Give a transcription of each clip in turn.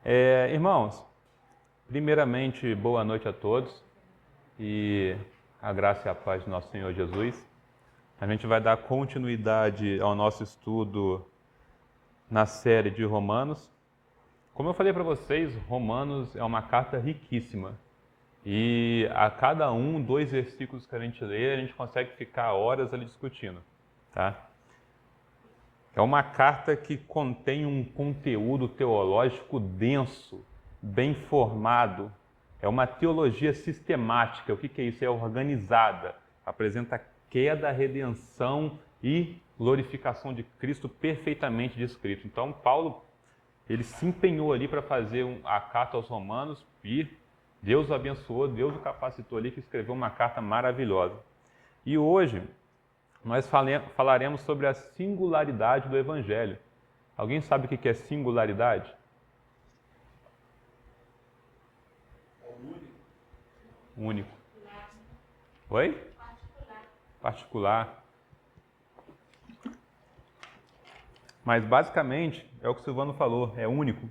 Irmãos, primeiramente, boa noite a todos e a graça e a paz de nosso Senhor Jesus. A gente vai dar continuidade ao nosso estudo na série de Romanos. Como eu falei para vocês, Romanos é uma carta riquíssima e a cada dois versículos que a gente lê, a gente consegue ficar horas ali discutindo, tá? É uma carta que contém um conteúdo teológico denso, bem formado. É uma teologia sistemática. O que é isso? É organizada. Apresenta queda, redenção e glorificação de Cristo perfeitamente descrito. Então, Paulo, ele se empenhou ali para fazer a carta aos Romanos e Deus o abençoou, Deus o capacitou ali que escreveu uma carta maravilhosa. E hoje nós falaremos sobre a singularidade do Evangelho. Alguém sabe o que é singularidade? Único. Oi? Particular. Mas basicamente é o que o Silvano falou, é único.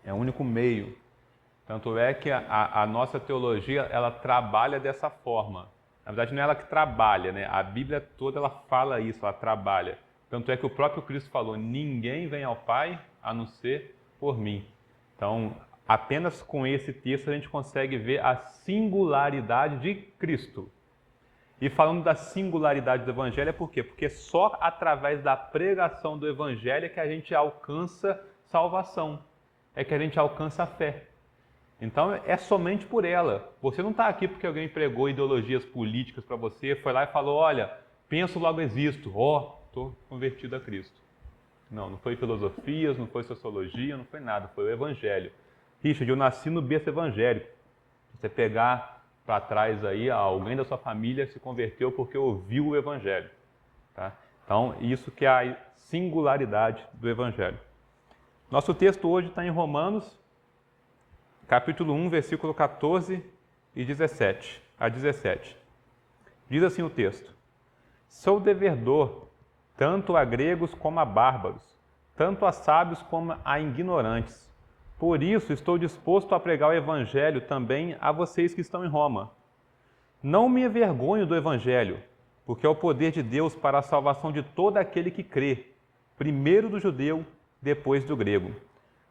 É único meio. Tanto é que a nossa teologia, ela trabalha dessa forma. Na verdade, não é ela que trabalha, né? A Bíblia toda, ela fala isso, ela trabalha. Tanto é que o próprio Cristo falou, ninguém vem ao Pai a não ser por mim. Então, apenas com esse texto a gente consegue ver a singularidade de Cristo. E falando da singularidade do Evangelho é por quê? Porque só através da pregação do Evangelho é que a gente alcança salvação, é que a gente alcança a fé. Então é somente por ela. Você não está aqui porque alguém pregou ideologias políticas para você, foi lá e falou, olha, penso logo existo, estou convertido a Cristo. Não foi filosofias, não foi sociologia, não foi nada, foi o Evangelho. Richard, eu nasci no berço evangélico. Você pegar para trás aí, alguém da sua família se converteu porque ouviu o Evangelho. Tá? Então isso que é a singularidade do Evangelho. Nosso texto hoje está em Romanos, capítulo 1, versículo 14 e 17 a 17. Diz assim o texto: Sou devedor tanto a gregos como a bárbaros, tanto a sábios como a ignorantes. Por isso estou disposto a pregar o Evangelho também a vocês que estão em Roma. Não me envergonho do Evangelho, porque é o poder de Deus para a salvação de todo aquele que crê, primeiro do judeu, depois do grego.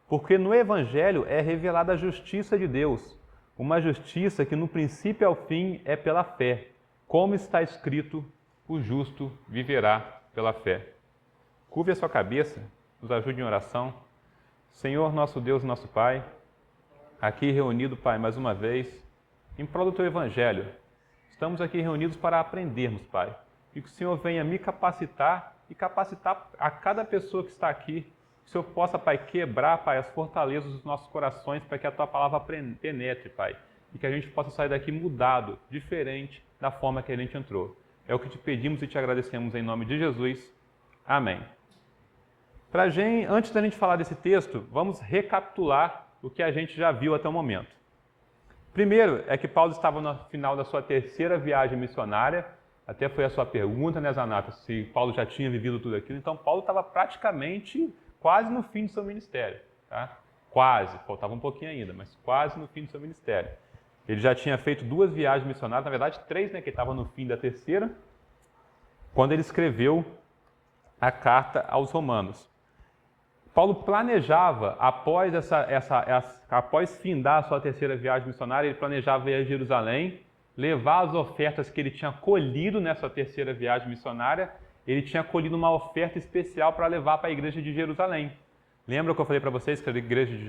Porque no Evangelho é revelada a justiça de Deus, uma justiça que no princípio ao fim é pela fé. Como está escrito, o justo viverá pela fé. Curve a sua cabeça, nos ajude em oração. Senhor, nosso Deus, nosso Pai, aqui reunido, Pai, mais uma vez, em prol do Teu Evangelho. Estamos aqui reunidos para aprendermos, Pai. E que o Senhor venha me capacitar e capacitar a cada pessoa que está aqui. Que o Senhor possa, Pai, quebrar, Pai, as fortalezas dos nossos corações para que a Tua palavra penetre, Pai. E que a gente possa sair daqui mudado, diferente da forma que a gente entrou. É o que te pedimos e te agradecemos em nome de Jesus. Amém. Antes da gente falar desse texto, vamos recapitular o que a gente já viu até o momento. Primeiro, é que Paulo estava no final da sua terceira viagem missionária. Até foi a sua pergunta, né, Zanata, se Paulo já tinha vivido tudo aquilo. Então, Paulo estava praticamente quase no fim do seu ministério. Tá? Quase, faltava um pouquinho ainda, mas quase no fim do seu ministério. Ele já tinha feito 2 viagens missionárias, na verdade 3, né, que estava no fim da terceira, quando ele escreveu a carta aos Romanos. Paulo planejava, após findar a sua terceira viagem missionária, ele planejava ir a Jerusalém, levar as ofertas que ele tinha colhido nessa terceira viagem missionária. Ele tinha colhido uma oferta especial para levar para a igreja de Jerusalém. Lembra que eu falei para vocês que a igreja de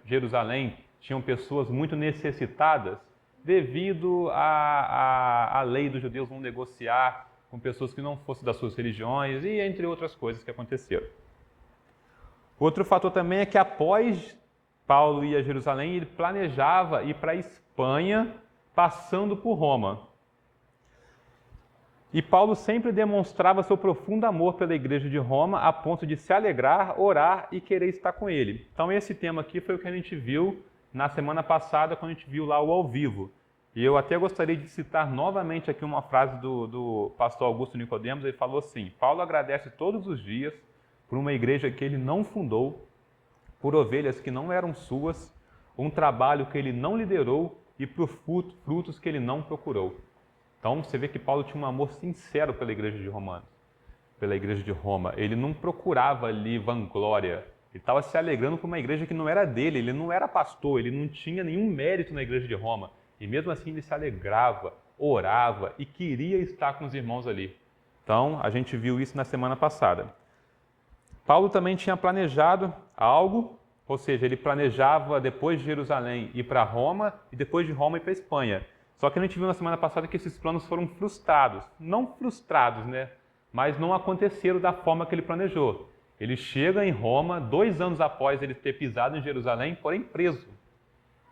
Jerusalém tinham pessoas muito necessitadas devido à lei dos judeus não negociar com pessoas que não fossem das suas religiões e entre outras coisas que aconteceram. Outro fator também é que após Paulo ir a Jerusalém, ele planejava ir para a Espanha, passando por Roma. E Paulo sempre demonstrava seu profundo amor pela igreja de Roma, a ponto de se alegrar, orar e querer estar com ele. Então esse tema aqui foi o que a gente viu na semana passada, quando a gente viu lá o ao vivo. E eu até gostaria de citar novamente aqui uma frase do pastor Augusto Nicodemos. Ele falou assim: Paulo agradece todos os dias por uma igreja que ele não fundou, por ovelhas que não eram suas, um trabalho que ele não liderou e por frutos que ele não procurou. Então você vê que Paulo tinha um amor sincero pela igreja de Romanos, pela igreja de Roma. Ele não procurava ali vanglória, ele estava se alegrando por uma igreja que não era dele, ele não era pastor, ele não tinha nenhum mérito na igreja de Roma. E mesmo assim ele se alegrava, orava e queria estar com os irmãos ali. Então a gente viu isso na semana passada. Paulo também tinha planejado algo, ou seja, ele planejava depois de Jerusalém ir para Roma e depois de Roma ir para a Espanha. Só que a gente viu na semana passada que esses planos foram frustrados. Não frustrados, né? Mas não aconteceram da forma que ele planejou. Ele chega em Roma 2 anos após ele ter pisado em Jerusalém, porém preso.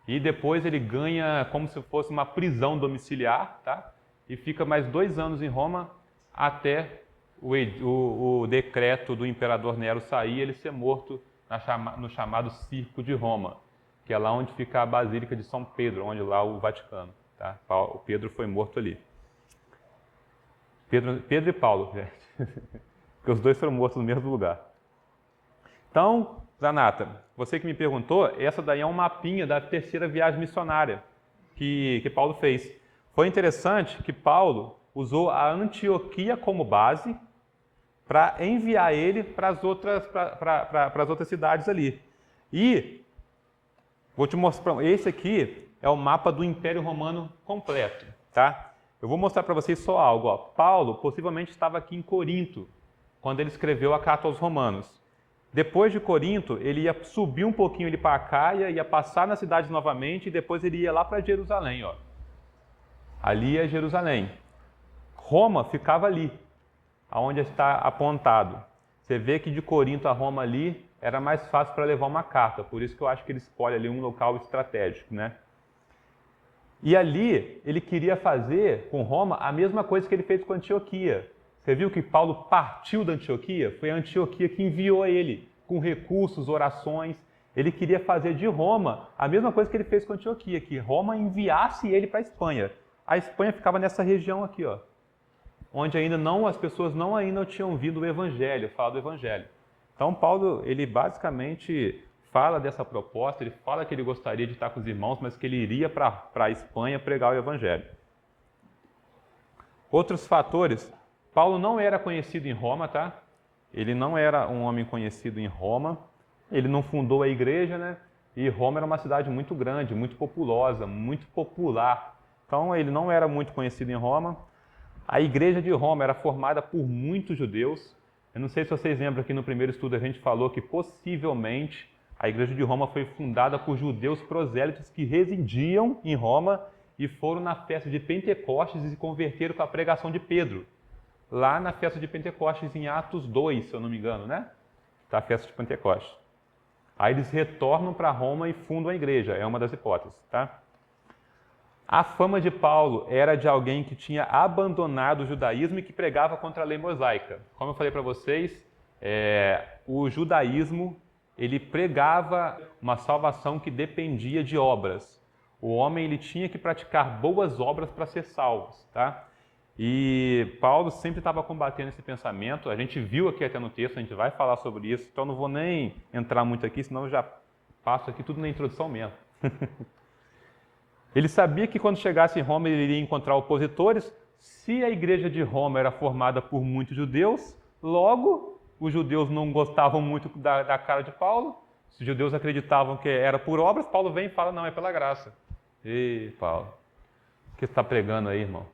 E depois ele ganha como se fosse uma prisão domiciliar, tá? E fica mais 2 anos em Roma até o decreto do imperador Nero sair e ele ser morto no chamado Circo de Roma, que é lá onde fica a Basílica de São Pedro, onde lá o Vaticano. Tá? O Pedro foi morto ali. Pedro e Paulo, porque os dois foram mortos no mesmo lugar. Então, Zanata, você que me perguntou, essa daí é um mapinha da 3ª viagem missionária que Paulo fez. Foi interessante que Paulo usou a Antioquia como base para enviar ele para as outras cidades ali. E vou te mostrar, esse aqui é o mapa do Império Romano completo, tá? Eu vou mostrar para vocês só algo. Ó. Paulo possivelmente estava aqui em Corinto, quando ele escreveu a carta aos Romanos. Depois de Corinto, ele ia subir um pouquinho ali para Acaia, ia passar na cidade novamente e depois ele ia lá para Jerusalém. Ó. Ali é Jerusalém. Roma ficava ali, aonde está apontado. Você vê que de Corinto a Roma ali era mais fácil para levar uma carta, por isso que eu acho que ele escolhe ali um local estratégico, né? E ali ele queria fazer com Roma a mesma coisa que ele fez com Antioquia. Você viu que Paulo partiu da Antioquia? Foi a Antioquia que enviou a ele, com recursos, orações. Ele queria fazer de Roma a mesma coisa que ele fez com Antioquia, que Roma enviasse ele para a Espanha. A Espanha ficava nessa região aqui, ó, onde as pessoas ainda tinham ouvido o Evangelho, falar do Evangelho. Então Paulo, ele basicamente fala dessa proposta, ele fala que ele gostaria de estar com os irmãos, mas que ele iria para a Espanha pregar o Evangelho. Outros fatores, Paulo não era conhecido em Roma, tá? Ele não era um homem conhecido em Roma, ele não fundou a igreja, né? E Roma era uma cidade muito grande, muito populosa, muito popular. Então ele não era muito conhecido em Roma. A igreja de Roma era formada por muitos judeus. Eu não sei se vocês lembram que no primeiro estudo a gente falou que possivelmente a igreja de Roma foi fundada por judeus prosélitos que residiam em Roma e foram na festa de Pentecostes e se converteram com a pregação de Pedro. Lá na festa de Pentecostes, em Atos 2, se eu não me engano, né? Tá a festa de Pentecostes. Aí eles retornam para Roma e fundam a igreja, é uma das hipóteses, tá? A fama de Paulo era de alguém que tinha abandonado o judaísmo e que pregava contra a lei mosaica. Como eu falei para vocês, o judaísmo ele pregava uma salvação que dependia de obras. O homem ele tinha que praticar boas obras para ser salvo, tá? E Paulo sempre estava combatendo esse pensamento. A gente viu aqui até no texto, a gente vai falar sobre isso, então não vou nem entrar muito aqui, senão eu já passo aqui tudo na introdução mesmo. Ele sabia que quando chegasse em Roma ele iria encontrar opositores. Se a igreja de Roma era formada por muitos judeus, logo os judeus não gostavam muito da cara de Paulo. Se os judeus acreditavam que era por obras, Paulo vem e fala, não, é pela graça. Ei, Paulo, o que você está pregando aí, irmão?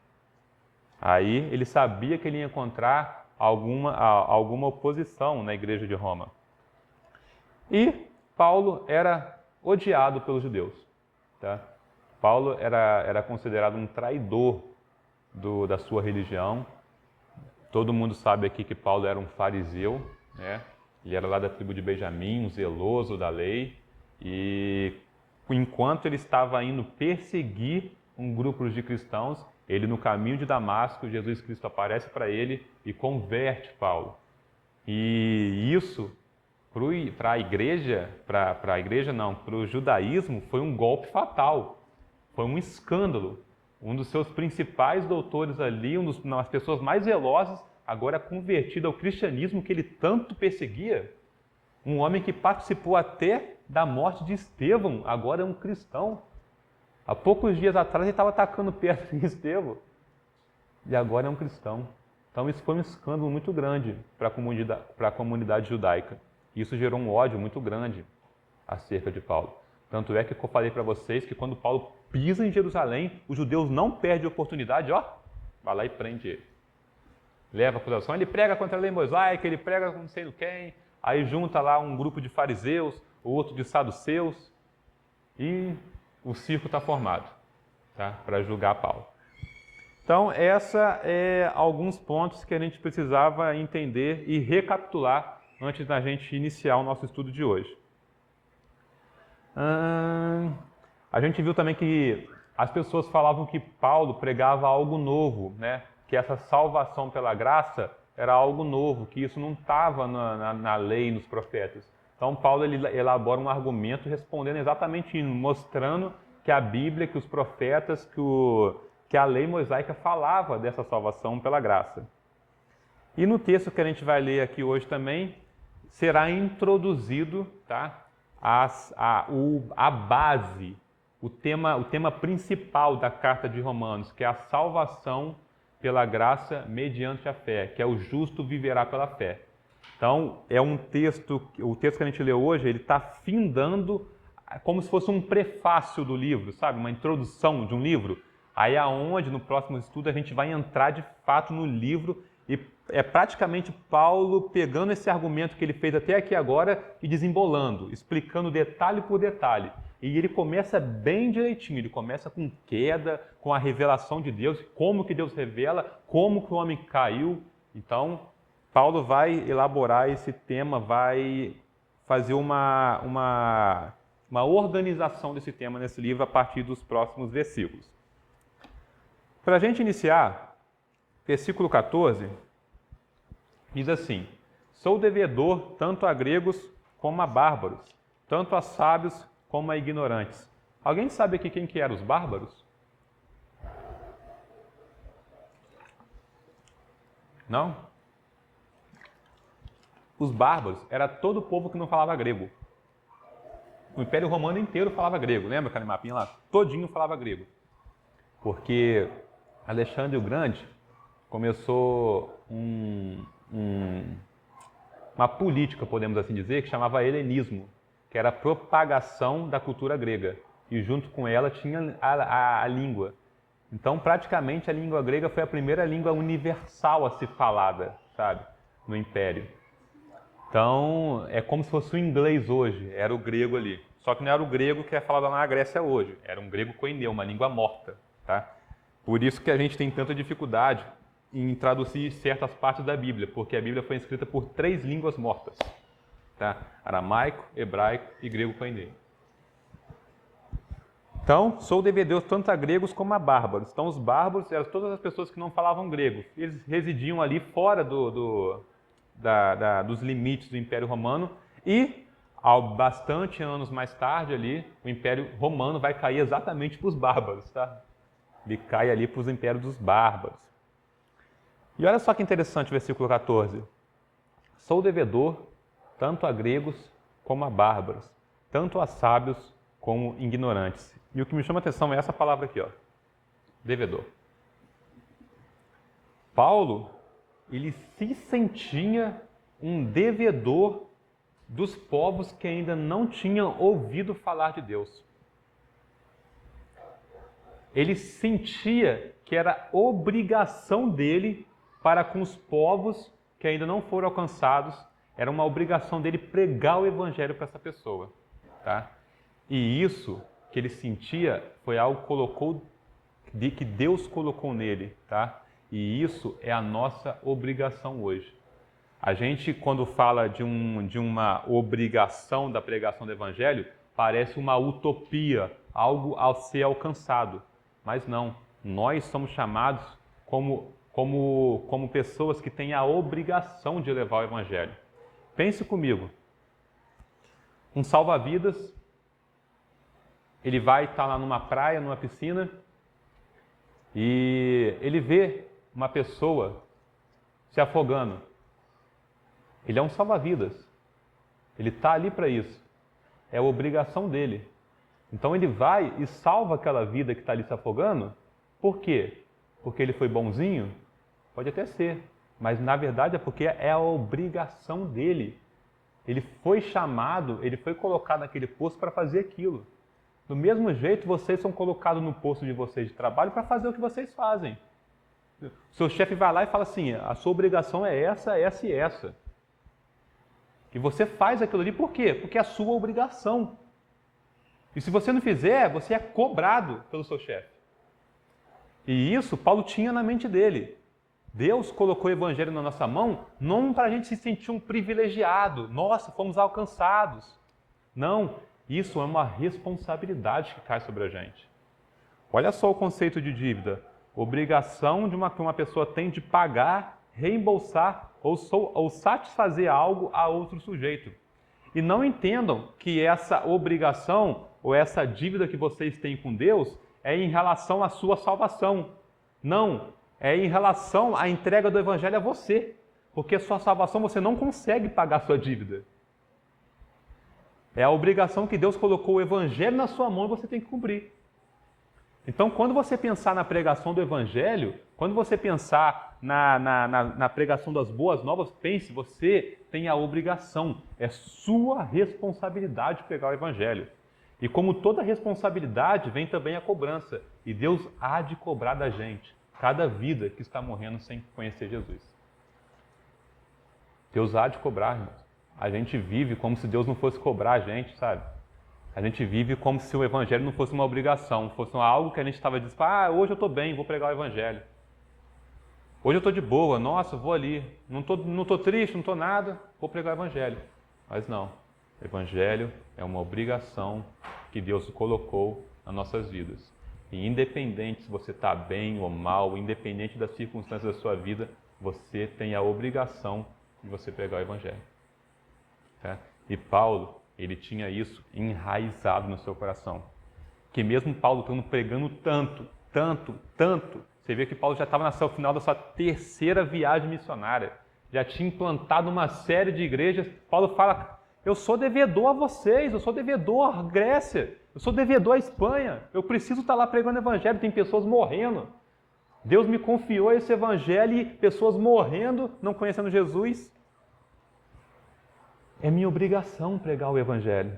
Aí ele sabia que ele ia encontrar alguma oposição na igreja de Roma. E Paulo era odiado pelos judeus, tá? Paulo era considerado um traidor da sua religião. Todo mundo sabe aqui que Paulo era um fariseu, né? Ele era lá da tribo de Benjamim, um zeloso da lei. E enquanto ele estava indo perseguir um grupo de cristãos, ele no caminho de Damasco, Jesus Cristo aparece para ele e converte Paulo. E isso, para a igreja, para o judaísmo, foi um golpe fatal. Foi um escândalo. Um dos seus principais doutores ali, uma das pessoas mais zelosas, agora convertido ao cristianismo que ele tanto perseguia. Um homem que participou até da morte de Estevão, agora é um cristão. Há poucos dias atrás ele estava atacando pedra em Estevão e agora é um cristão. Então isso foi um escândalo muito grande para a comunidade judaica. Isso gerou um ódio muito grande acerca de Paulo. Tanto é que eu falei para vocês que quando Paulo pisa em Jerusalém, os judeus não perdem a oportunidade, vai lá e prende ele. Leva a acusação, ele prega contra a lei mosaica, ele prega com não sei quem, aí junta lá um grupo de fariseus, o outro de saduceus, e o circo está formado, tá? Para julgar Paulo. Então, essa é alguns pontos que a gente precisava entender e recapitular antes da gente iniciar o nosso estudo de hoje. A gente viu também que as pessoas falavam que Paulo pregava algo novo, né? Que essa salvação pela graça era algo novo, que isso não estava na lei, nos profetas. Então, Paulo ele elabora um argumento respondendo exatamente isso, mostrando que a Bíblia, que os profetas, que a lei mosaica falava dessa salvação pela graça. E no texto que a gente vai ler aqui hoje também, será introduzido, tá, a base, o tema principal da carta de Romanos, que é a salvação pela graça mediante a fé, que é o justo viverá pela fé. Então, é um texto, o texto que a gente leu hoje, ele está findando como se fosse um prefácio do livro, sabe? Uma introdução de um livro. Aí é onde, no próximo estudo, a gente vai entrar de fato no livro e é praticamente Paulo pegando esse argumento que ele fez até aqui agora e desembolando, explicando detalhe por detalhe. E ele começa bem direitinho, ele começa com queda, com a revelação de Deus, como que Deus revela, como que o homem caiu. Então, Paulo vai elaborar esse tema, vai fazer uma organização desse tema nesse livro a partir dos próximos versículos. Para a gente iniciar, versículo 14, diz assim: sou devedor tanto a gregos como a bárbaros, tanto a sábios como a ignorantes. Alguém sabe aqui quem que eram os bárbaros? Não? Os bárbaros era todo o povo que não falava grego. O Império Romano inteiro falava grego. Lembra aquele mapinha lá? Todinho falava grego. Porque Alexandre o Grande começou uma política, podemos assim dizer, que chamava helenismo, que era a propagação da cultura grega. E junto com ela tinha a língua. Então, praticamente, a língua grega foi a primeira língua universal a ser falada, sabe, no Império. Então, é como se fosse o inglês hoje, era o grego ali. Só que não era o grego que é falado na Grécia hoje, era um grego koineu, uma língua morta, tá? Por isso que a gente tem tanta dificuldade em traduzir certas partes da Bíblia, porque a Bíblia foi escrita por 3 línguas mortas, tá? Aramaico, hebraico e grego koineu. Então, sou devedor tanto a gregos como a bárbaros. Então, os bárbaros eram todas as pessoas que não falavam grego. Eles residiam ali fora dos limites do Império Romano e, bastante anos mais tarde ali, o Império Romano vai cair exatamente para os bárbaros, tá? Ele cai ali para os impérios dos bárbaros. E olha só que interessante o versículo 14. Sou devedor tanto a gregos como a bárbaros, tanto a sábios como ignorantes. E o que me chama a atenção é essa palavra aqui, ó, devedor. Paulo, ele se sentia um devedor dos povos que ainda não tinham ouvido falar de Deus. Ele sentia que era obrigação dele para com os povos que ainda não foram alcançados, era uma obrigação dele pregar o evangelho para essa pessoa, tá? E isso que ele sentia foi algo que Deus colocou nele, tá? E isso é a nossa obrigação hoje. A gente, quando fala de uma obrigação da pregação do evangelho, parece uma utopia, algo a ser alcançado. Mas não, nós somos chamados como pessoas que têm a obrigação de levar o evangelho. Pense comigo, um salva-vidas, ele vai estar lá numa praia, numa piscina, e ele vê uma pessoa se afogando. Ele é um salva-vidas. Ele está ali para isso. é a obrigação dele. Então ele vai e salva aquela vida que está ali se afogando. Por quê? Porque ele foi bonzinho? Pode até ser, mas na verdade é porque é a obrigação dele. Ele foi chamado, ele foi colocado naquele posto para fazer aquilo. Do mesmo jeito, vocês são colocados no posto de vocês de trabalho para fazer o que vocês fazem. O seu chefe vai lá e fala assim, a sua obrigação é essa, essa e essa. E você faz aquilo ali por quê? Porque é a sua obrigação. E se você não fizer, você é cobrado pelo seu chefe. E isso Paulo tinha na mente dele. Deus colocou o evangelho na nossa mão não para a gente se sentir um privilegiado. Nossa, fomos alcançados. Não, isso é uma responsabilidade que cai sobre a gente. Olha só o conceito de dívida. Obrigação que uma pessoa tem de pagar, reembolsar ou satisfazer algo a outro sujeito. E não entendam que essa obrigação ou essa dívida que vocês têm com Deus é em relação à sua salvação. Não, é em relação à entrega do evangelho a você. Porque a sua salvação você não consegue pagar a sua dívida. É a obrigação que Deus colocou o evangelho na sua mão e você tem que cumprir. Então, quando você pensar na pregação do evangelho, quando você pensar na pregação das boas novas, pense, você tem a obrigação, é sua responsabilidade pregar o evangelho. E como toda responsabilidade, vem também a cobrança. E Deus há de cobrar da gente cada vida que está morrendo sem conhecer Jesus. Deus há de cobrar, irmãos. A gente vive como se Deus não fosse cobrar a gente, sabe? A gente vive como se o evangelho não fosse uma obrigação, fosse algo que a gente estava dizendo, hoje eu estou bem, vou pregar o evangelho. Hoje eu estou de boa, nossa, vou ali. Não estou triste, não estou nada, vou pregar o evangelho. Mas não, o evangelho é uma obrigação que Deus colocou nas nossas vidas. E independente se você está bem ou mal, independente das circunstâncias da sua vida, você tem a obrigação de você pregar o evangelho. Tá? E Paulo, ele tinha isso enraizado no seu coração. Que mesmo Paulo estando pregando tanto, você vê que Paulo já estava no final da sua terceira viagem missionária. Já tinha implantado uma série de igrejas. Paulo fala, eu sou devedor a vocês, eu sou devedor à Grécia, eu sou devedor à Espanha. Eu preciso estar lá pregando o evangelho, tem pessoas morrendo. Deus me confiou esse evangelho e pessoas morrendo, não conhecendo Jesus. É minha obrigação pregar o evangelho.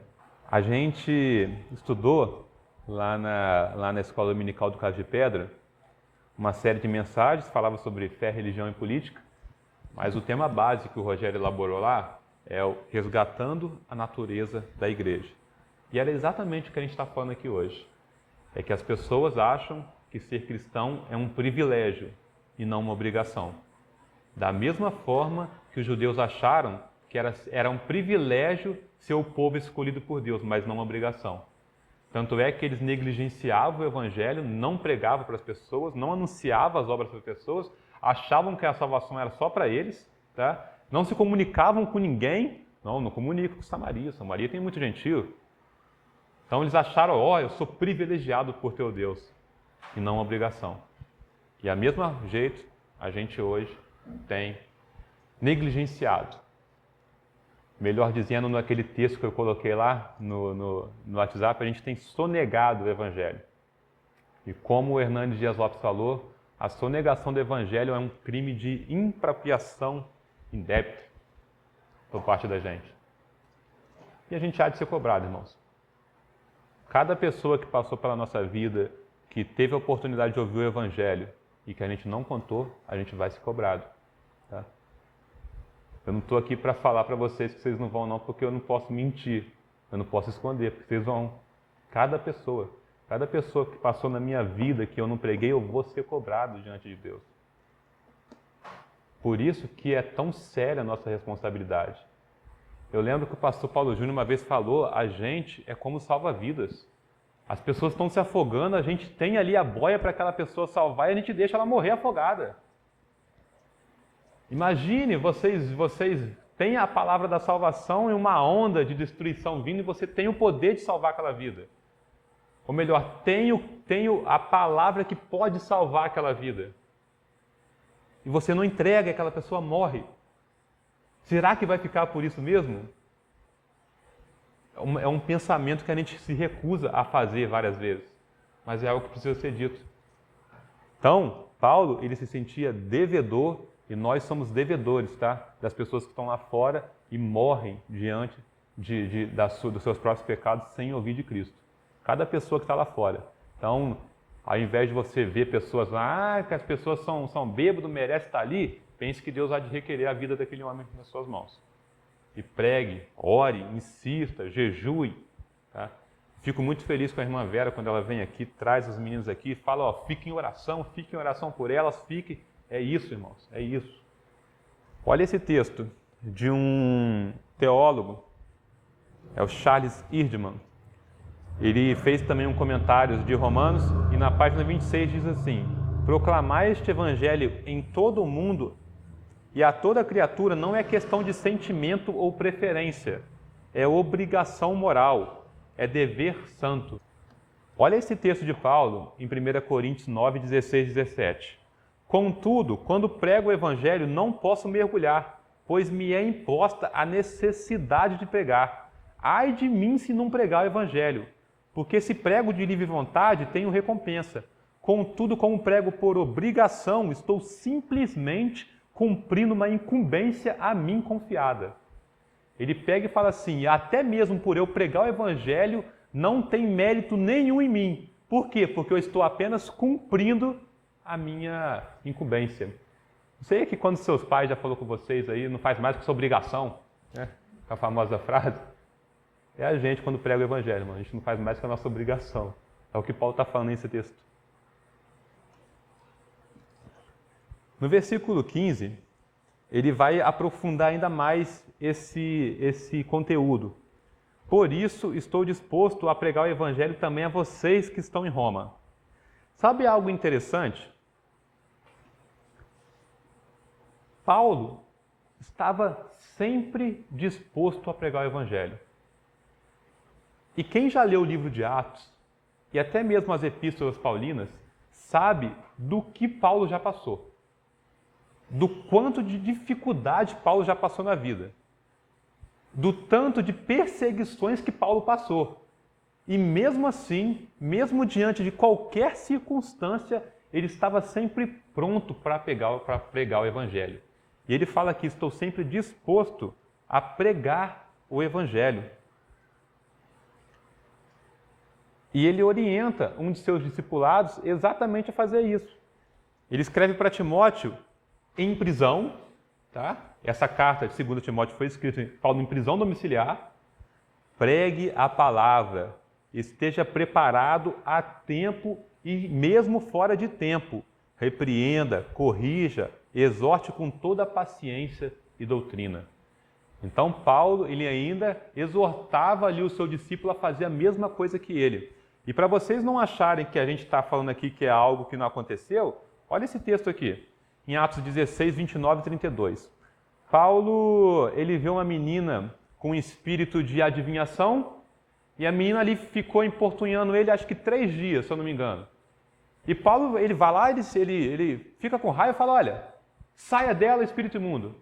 A gente estudou lá na escola dominical do Caso de Pedra uma série de mensagens, falava sobre fé, religião e política, mas o tema base que o Rogério elaborou lá é o resgatando a natureza da igreja. E era exatamente o que a gente está falando aqui hoje. É que as pessoas acham que ser cristão é um privilégio e não uma obrigação. Da mesma forma que os judeus acharam que era um privilégio ser o povo escolhido por Deus, mas não uma obrigação. Tanto é que eles negligenciavam o evangelho, não pregavam para as pessoas, não anunciavam as obras para as pessoas, achavam que a salvação era só para eles, tá? Não se comunicavam com ninguém, não comunicam com Samaria, Samaria tem muito gentio. Então eles acharam, eu sou privilegiado por teu Deus, e não uma obrigação. E a mesma jeito, a gente hoje tem negligenciado. Melhor dizendo, naquele texto que eu coloquei lá no WhatsApp, a gente tem sonegado o evangelho. E como o Hernandes Dias Lopes falou, a sonegação do evangelho é um crime de impropriação indébita por parte da gente. E a gente há de ser cobrado, irmãos. Cada pessoa que passou pela nossa vida, que teve a oportunidade de ouvir o evangelho e que a gente não contou, a gente vai ser cobrado. Tá? Eu não estou aqui para falar para vocês que vocês não vão não, porque eu não posso mentir, eu não posso esconder, porque vocês vão. Cada pessoa que passou na minha vida que eu não preguei, eu vou ser cobrado diante de Deus. Por isso que é tão séria a nossa responsabilidade. Eu lembro que o pastor Paulo Júnior uma vez falou, a gente é como salva-vidas. As pessoas estão se afogando, a gente tem ali a boia para aquela pessoa salvar e a gente deixa ela morrer afogada. Imagine, vocês têm a palavra da salvação e uma onda de destruição vindo e você tem o poder de salvar aquela vida. Ou melhor, tenho a palavra que pode salvar aquela vida. E você não entrega e aquela pessoa morre. Será que vai ficar por isso mesmo? é um pensamento que a gente se recusa a fazer várias vezes, mas é algo que precisa ser dito. Então, Paulo, ele se sentia devedor, e nós somos devedores, tá? Das pessoas que estão lá fora e morrem diante dos seus próprios pecados sem ouvir de Cristo. Cada pessoa que está lá fora. Então, ao invés de você ver pessoas lá, que as pessoas são bêbados, merecem estar ali, pense que Deus há de requerer a vida daquele homem nas suas mãos. E pregue, ore, insista, jejue. Tá? Fico muito feliz com a irmã Vera quando ela vem aqui, traz os meninos aqui, fala, ó, fiquem em oração por elas, fiquem. É isso, irmãos, é isso. Olha esse texto de um teólogo, é o Charles Erdman. Ele fez também um comentário de Romanos e na página 26 diz assim: proclamar este evangelho em todo o mundo e a toda criatura não é questão de sentimento ou preferência, é obrigação moral, é dever santo. Olha esse texto de Paulo em 1 Coríntios 9, 16 e 17. Contudo, quando prego o evangelho, não posso mergulhar, pois me é imposta a necessidade de pregar. Ai de mim se não pregar o evangelho, porque se prego de livre vontade, tenho recompensa. Contudo, como prego por obrigação, estou simplesmente cumprindo uma incumbência a mim confiada. Ele pega e fala assim, até mesmo por eu pregar o evangelho, não tem mérito nenhum em mim. Por quê? Porque eu estou apenas cumprindo a minha incumbência. Não sei que quando seus pais já falou com vocês aí, não faz mais que sua obrigação, né? A famosa frase. É a gente quando prega o evangelho, mano. A gente não faz mais que a nossa obrigação. É o que Paulo está falando nesse texto. No versículo 15, ele vai aprofundar ainda mais esse conteúdo. Por isso, estou disposto a pregar o evangelho também a vocês que estão em Roma. Sabe algo interessante? Paulo estava sempre disposto a pregar o evangelho. E quem já leu o livro de Atos, e até mesmo as epístolas paulinas, sabe do que Paulo já passou. Do quanto de dificuldade Paulo já passou na vida. Do tanto de perseguições que Paulo passou. E mesmo assim, mesmo diante de qualquer circunstância, ele estava sempre pronto para pregar o evangelho. E ele fala que estou sempre disposto a pregar o evangelho. E ele orienta um de seus discipulados exatamente a fazer isso. Ele escreve para Timóteo em prisão, tá? Essa carta de 2 Timóteo foi escrita Paulo em prisão domiciliar. Pregue a palavra, esteja preparado a tempo e mesmo fora de tempo. Repreenda, corrija, exorte com toda a paciência e doutrina. Então Paulo, ele ainda exortava ali o seu discípulo a fazer a mesma coisa que ele. E para vocês não acharem que a gente está falando aqui que é algo que não aconteceu, olha esse texto aqui, em Atos 16, 29 e 32. Paulo, ele vê uma menina com espírito de adivinhação e a menina ali ficou importunando ele, acho que 3 dias, se eu não me engano. E Paulo, ele vai lá, ele fica com raiva e fala, olha, saia dela, espírito imundo.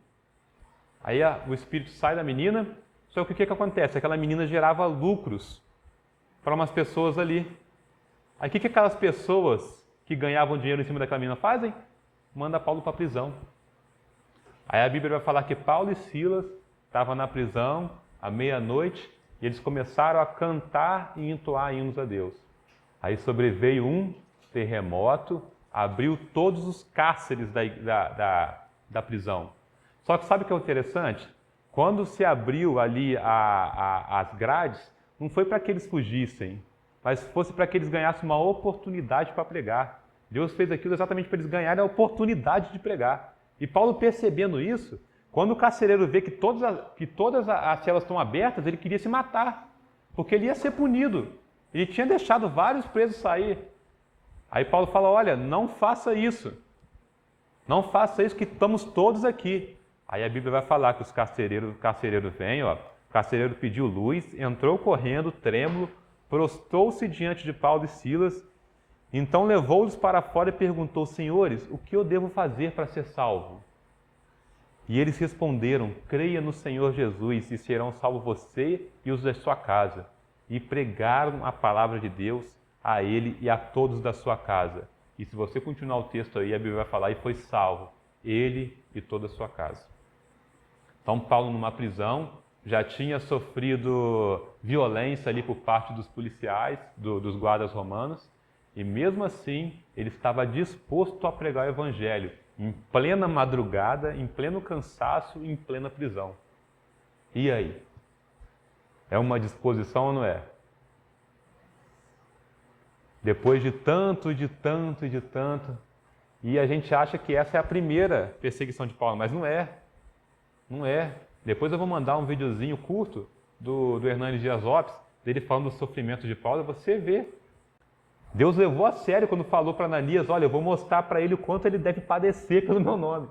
Aí o espírito sai da menina, só que o que acontece? Aquela menina gerava lucros para umas pessoas ali. Aí o que aquelas pessoas que ganhavam dinheiro em cima daquela menina fazem? Manda Paulo para a prisão. Aí a Bíblia vai falar que Paulo e Silas estavam na prisão à meia-noite e eles começaram a cantar e entoar hinos a Deus. Aí sobreveio um terremoto, abriu todos os cárceres da prisão. Só que sabe o que é interessante? Quando se abriu ali as grades, não foi para que eles fugissem, mas fosse para que eles ganhassem uma oportunidade para pregar. Deus fez aquilo exatamente para eles ganharem a oportunidade de pregar. E Paulo, percebendo isso, quando o carcereiro vê que todas as celas estão abertas, ele queria se matar, porque ele ia ser punido. Ele tinha deixado vários presos sair. Aí Paulo fala, olha, não faça isso. Não faça isso que estamos todos aqui. Aí a Bíblia vai falar que o carcereiro vem, ó, o carcereiro pediu luz, entrou correndo, trêmulo, prostrou-se diante de Paulo e Silas, então levou-os para fora e perguntou, senhores, o que eu devo fazer para ser salvo? E eles responderam: creia no Senhor Jesus e serão salvos você e os da sua casa. E pregaram a palavra de Deus a ele e a todos da sua casa. E se você continuar o texto aí, a Bíblia vai falar: e foi salvo ele e toda a sua casa. Então Paulo, numa prisão, já tinha sofrido violência ali por parte dos policiais, dos guardas romanos, e mesmo assim ele estava disposto a pregar o evangelho, em plena madrugada, em pleno cansaço, em plena prisão. E aí? É uma disposição ou não é? Depois de tanto, e a gente acha que essa é a primeira perseguição de Paulo, mas não é. Não é. Depois eu vou mandar um videozinho curto do Hernandes Dias Lopes, dele falando do sofrimento de Paulo, você vê. Deus levou a sério quando falou para Ananias: olha, eu vou mostrar para ele o quanto ele deve padecer pelo meu nome.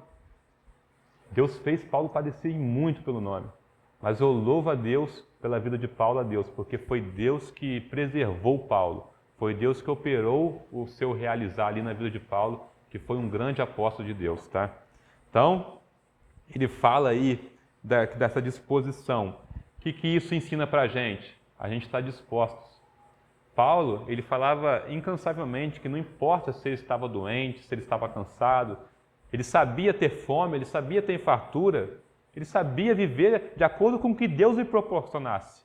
Deus fez Paulo padecer muito pelo nome. Mas eu louvo a Deus pela vida de Paulo a Deus, porque foi Deus que preservou Paulo. Foi Deus que operou o seu realizar ali na vida de Paulo, que foi um grande apóstolo de Deus, tá? Então, ele fala aí dessa disposição. O que isso ensina para a gente? A gente está dispostos. Paulo, ele falava incansavelmente que não importa se ele estava doente, se ele estava cansado, ele sabia ter fome, ele sabia ter fartura, ele sabia viver de acordo com o que Deus lhe proporcionasse.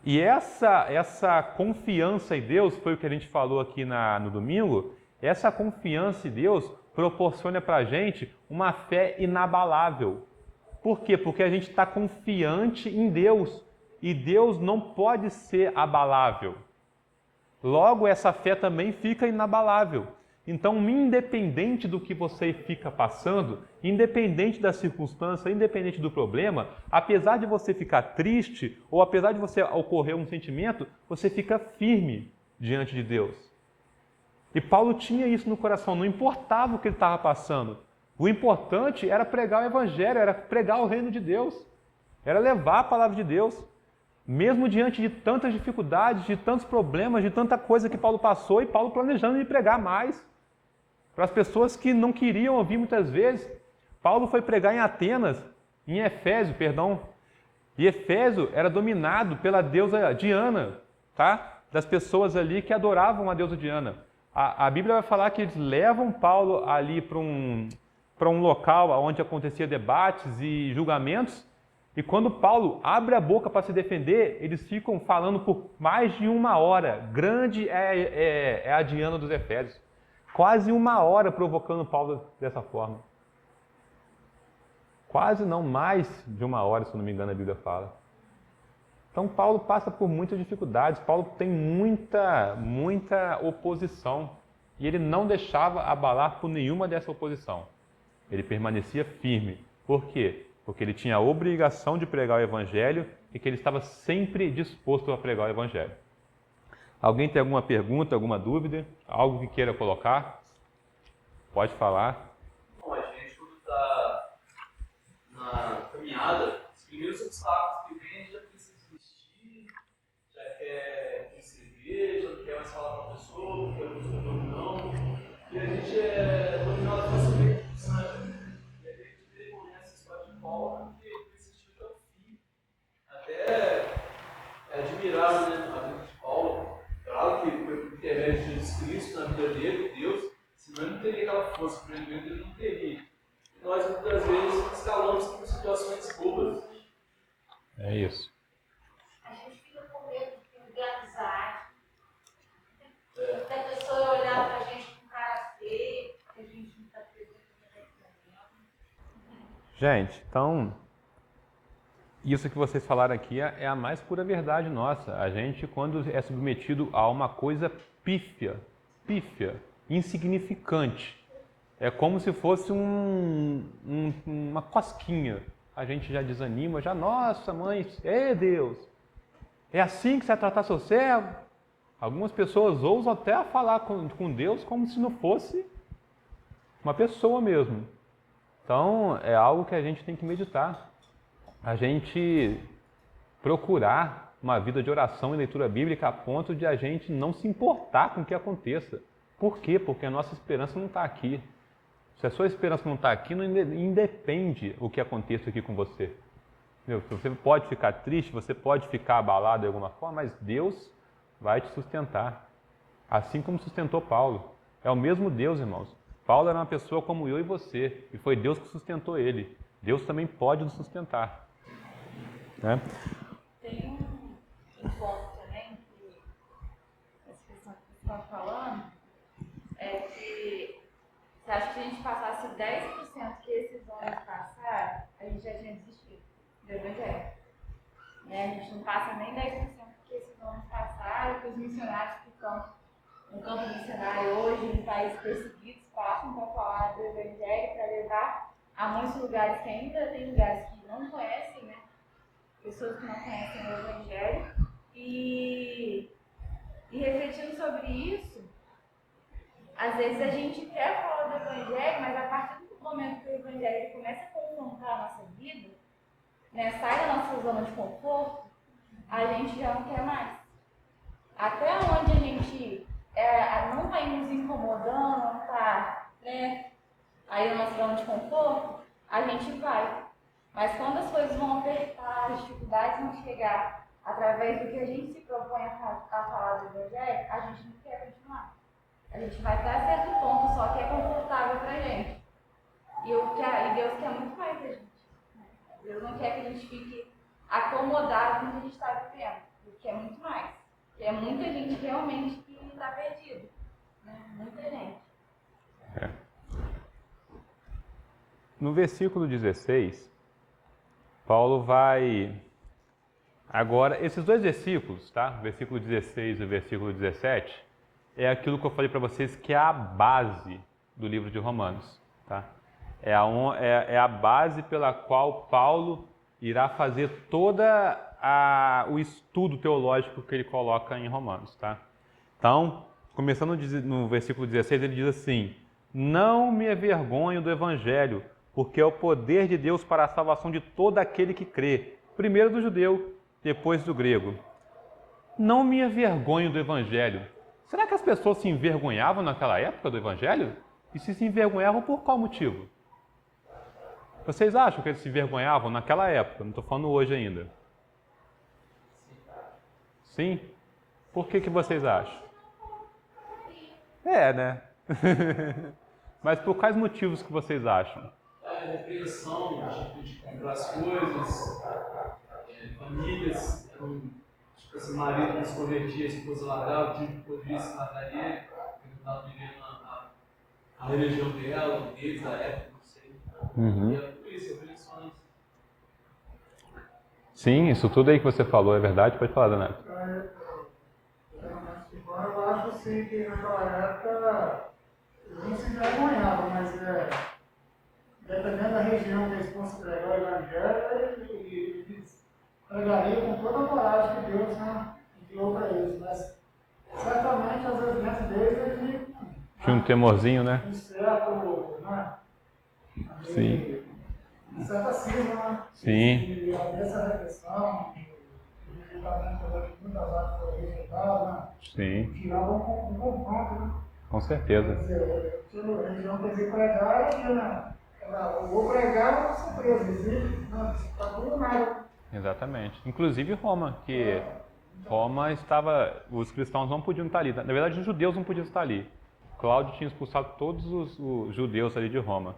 E essa confiança em Deus, foi o que a gente falou aqui no domingo, essa confiança em Deus proporciona para a gente uma fé inabalável. Por quê? Porque a gente está confiante em Deus. E Deus não pode ser abalável. Logo, essa fé também fica inabalável. Então, independente do que você fica passando, independente da circunstância, independente do problema, apesar de você ficar triste ou apesar de você ocorrer um sentimento, você fica firme diante de Deus. E Paulo tinha isso no coração, não importava o que ele estava passando. O importante era pregar o evangelho, era pregar o reino de Deus, era levar a palavra de Deus. Mesmo diante de tantas dificuldades, de tantos problemas, de tanta coisa que Paulo passou, e Paulo planejando de pregar mais. Para as pessoas que não queriam ouvir muitas vezes, Paulo foi pregar em Atenas, em Éfeso, perdão. E Éfeso era dominado pela deusa Diana, tá? Das pessoas ali que adoravam a deusa Diana. A Bíblia vai falar que eles levam Paulo ali para um local onde acontecia debates e julgamentos, e quando Paulo abre a boca para se defender, eles ficam falando por mais de 1 hora. Grande é a Diana dos Efésios. Quase 1 hora provocando Paulo dessa forma. Quase não, mais de 1 hora, se não me engano, a Bíblia fala. Então Paulo passa por muitas dificuldades, Paulo tem muita oposição. E ele não deixava abalar por nenhuma dessa oposição. Ele permanecia firme. Por quê? Porque ele tinha a obrigação de pregar o Evangelho e que ele estava sempre disposto a pregar o Evangelho. Alguém tem alguma pergunta, alguma dúvida? Algo que queira colocar? Pode falar. Bom, a gente, quando está na caminhada, os primeiros obstáculos que vem, a gente já precisa desistir, já quer receber, já não quer mais falar com a pessoa, porque a pessoa não. E a gente é dominado facilmente, sabe? Porque persistiu até o fim. Até é admirável, né, a vida de Paulo. Claro que foi por intermédio de Jesus Cristo na vida dele, Deus, senão ele não teria aquela força, por exemplo, ele não teria. E nós muitas vezes escalamos por situações bobas. É isso. A gente fica com medo de perder a amizade. Da pessoa olhar pra gente com cara feia, que a gente não está presente no relacionamento. Gente, então, isso que vocês falaram aqui é a mais pura verdade nossa. A gente, quando é submetido a uma coisa pífia, insignificante, é como se fosse uma cosquinha. A gente já desanima, já, nossa mãe, Deus, é assim que você vai tratar seu servo? Algumas pessoas ousam até falar com Deus como se não fosse uma pessoa mesmo. Então, é algo que a gente tem que meditar. A gente procurar uma vida de oração e leitura bíblica a ponto de a gente não se importar com o que aconteça. Por quê? Porque a nossa esperança não está aqui. Se a sua esperança não está aqui, não independe o que aconteça aqui com você. Entendeu? Você pode ficar triste, você pode ficar abalado de alguma forma, mas Deus vai te sustentar. Assim como sustentou Paulo. É o mesmo Deus, irmãos. Paulo era uma pessoa como eu e você, e foi Deus que sustentou ele. Deus também pode nos sustentar. Né? Tem um ponto também, que essa questão que você está falando, é que você acha que a gente passasse 10% que esses homens passaram, a gente já tinha desistido do Evangelho. Né? A gente não passa nem 10% que esses homens passaram, que os missionários que estão no campo missionário hoje, em países perseguidos, passam para falar do Evangelho, para levar a muitos lugares que ainda tem lugares que não conhecem, né? Pessoas que não conhecem o Evangelho. E refletindo sobre isso, às vezes a gente quer falar do Evangelho, mas a partir do momento que o Evangelho começa a confrontar a nossa vida, né, sai da nossa zona de conforto, a gente já não quer mais. Até onde a gente não está nos incomodando, não está, né, aí na nossa zona de conforto, a gente vai. Mas quando as coisas vão apertar, as dificuldades vão chegar através do que a gente se propõe a falar do Evangelho, a gente não quer continuar. A gente vai até certo ponto, só que é confortável pra gente. E Deus quer muito mais da gente. Deus não quer que a gente fique acomodado com o que a gente está vivendo. Ele quer muito mais. Porque é muita gente realmente que está perdido. Né? Muita gente. No versículo 16, Paulo vai... Agora, esses dois versículos, tá? O versículo 16 e o versículo 17, é aquilo que eu falei para vocês que é a base do livro de Romanos, tá? É a base pela qual Paulo irá fazer toda o estudo teológico que ele coloca em Romanos, tá? Então, começando no versículo 16, ele diz assim: não me envergonho do Evangelho, porque é o poder de Deus para a salvação de todo aquele que crê, primeiro do judeu, depois do grego. Não me envergonho do Evangelho. Será que as pessoas se envergonhavam naquela época do Evangelho? E se envergonhavam por qual motivo? Vocês acham que eles se envergonhavam naquela época? Não estou falando hoje ainda. Sim? Por que vocês acham? Né? Mas por quais motivos que vocês acham? A repreensão, de comprar as coisas, famílias, tipo assim, marido não se convertia, a esposa largava, o time que poderia se largaria, ele estava vivendo a religião deles, da época, não sei. E é por isso, repreensões. Sim, isso tudo aí que você falou é verdade? Pode falar, Donato. Eu acho assim que naquela época não se envergonhava, mas dependendo da região que eles fossem pregar o Evangelho, eles pregariam com toda a coragem que Deus, né, enviou para eles. Mas certamente, às vezes, dentro deles, eles tinha um temorzinho, né? Um certo, né? Sim. Um certo cisma, né? Sim. E essa repressão, o rejeitamento de muitas áreas foram rejeitadas, né? Sim. Tirava um confronto, né? Com certeza. Quer dizer, a religião que eles pregaram, né? Ou pregar ou ser preso. Está tudo nada. Exatamente. Inclusive Roma, que Roma estava... Os cristãos não podiam estar ali. Na verdade, os judeus não podiam estar ali. Cláudio tinha expulsado todos os judeus ali de Roma.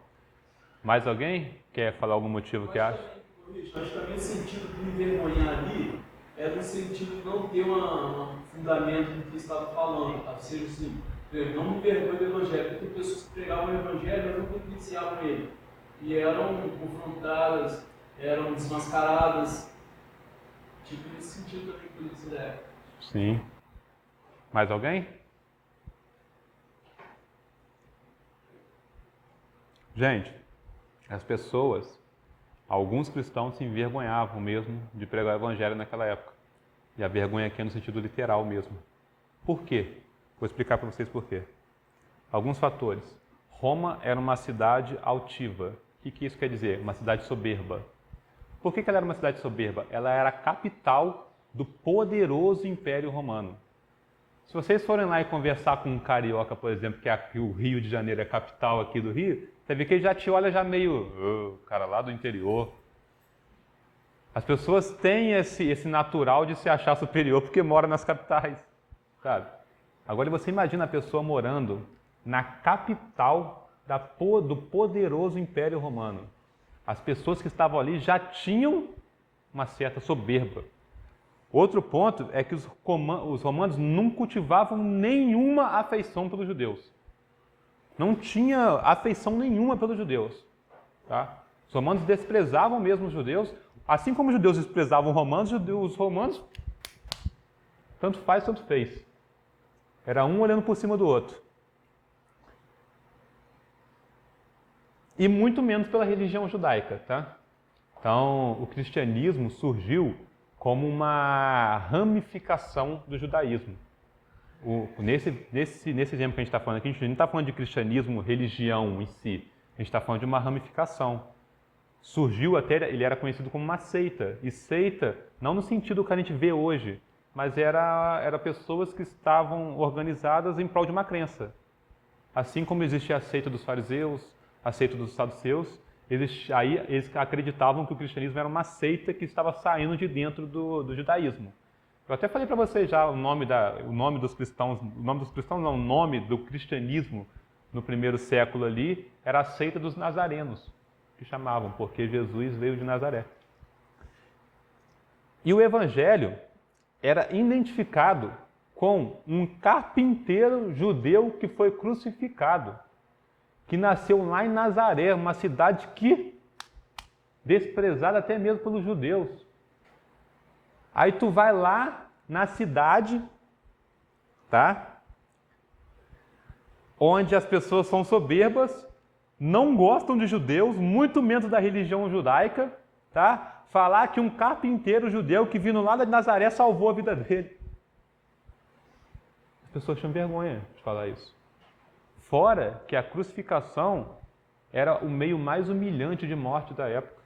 Mais alguém quer falar algum motivo que acha? Acho que também o sentido de me envergonhar ali era no sentido de não ter um fundamento do que estava falando. Ou seja, assim, eu não me envergonho do Evangelho, porque pessoas que pregavam o Evangelho não negligenciavam ele. E eram confrontadas, eram desmascaradas. Tipo, nesse sentido também que eles fizeram. Sim. Mais alguém? Gente, as pessoas, alguns cristãos se envergonhavam mesmo de pregar o Evangelho naquela época. E a vergonha aqui é no sentido literal mesmo. Por quê? Vou explicar para vocês por quê. Alguns fatores. Roma era uma cidade altiva. O que isso quer dizer? Uma cidade soberba. Por que ela era uma cidade soberba? Ela era a capital do poderoso Império Romano. Se vocês forem lá e conversar com um carioca, por exemplo, que o Rio de Janeiro é a capital aqui do Rio, você vê que ele já te olha já meio, cara lá do interior. As pessoas têm esse natural de se achar superior porque mora nas capitais, sabe? Agora você imagina a pessoa morando na capital do poderoso Império Romano. As pessoas que estavam ali já tinham uma certa soberba. Outro ponto é que os romanos não cultivavam nenhuma afeição pelos judeus. Não tinha afeição nenhuma pelos judeus. Tá? Os romanos desprezavam mesmo os judeus, assim como os judeus desprezavam os romanos, tanto faz, tanto fez. Era um olhando por cima do outro. E muito menos pela religião judaica. Tá? Então, o cristianismo surgiu como uma ramificação do judaísmo. Nesse exemplo que a gente está falando aqui, a gente não está falando de cristianismo, religião em si. A gente está falando de uma ramificação. Surgiu até, ele era conhecido como uma seita. E seita, não no sentido que a gente vê hoje, mas era pessoas que estavam organizadas em prol de uma crença. Assim como existia a seita dos fariseus, a seita dos saduceus, aí eles acreditavam que o cristianismo era uma seita que estava saindo de dentro do judaísmo. Eu até falei para vocês já o nome dos cristãos, o nome do cristianismo no primeiro século ali era a seita dos nazarenos, que chamavam, porque Jesus veio de Nazaré. E o evangelho era identificado com um carpinteiro judeu que foi crucificado, que nasceu lá em Nazaré, uma cidade desprezada até mesmo pelos judeus. Aí tu vai lá na cidade, tá? Onde as pessoas são soberbas, não gostam de judeus, muito menos da religião judaica, tá? Falar que um carpinteiro judeu que vindo lá de Nazaré salvou a vida dele. As pessoas tinham vergonha de falar isso. Fora que a crucificação era o meio mais humilhante de morte da época.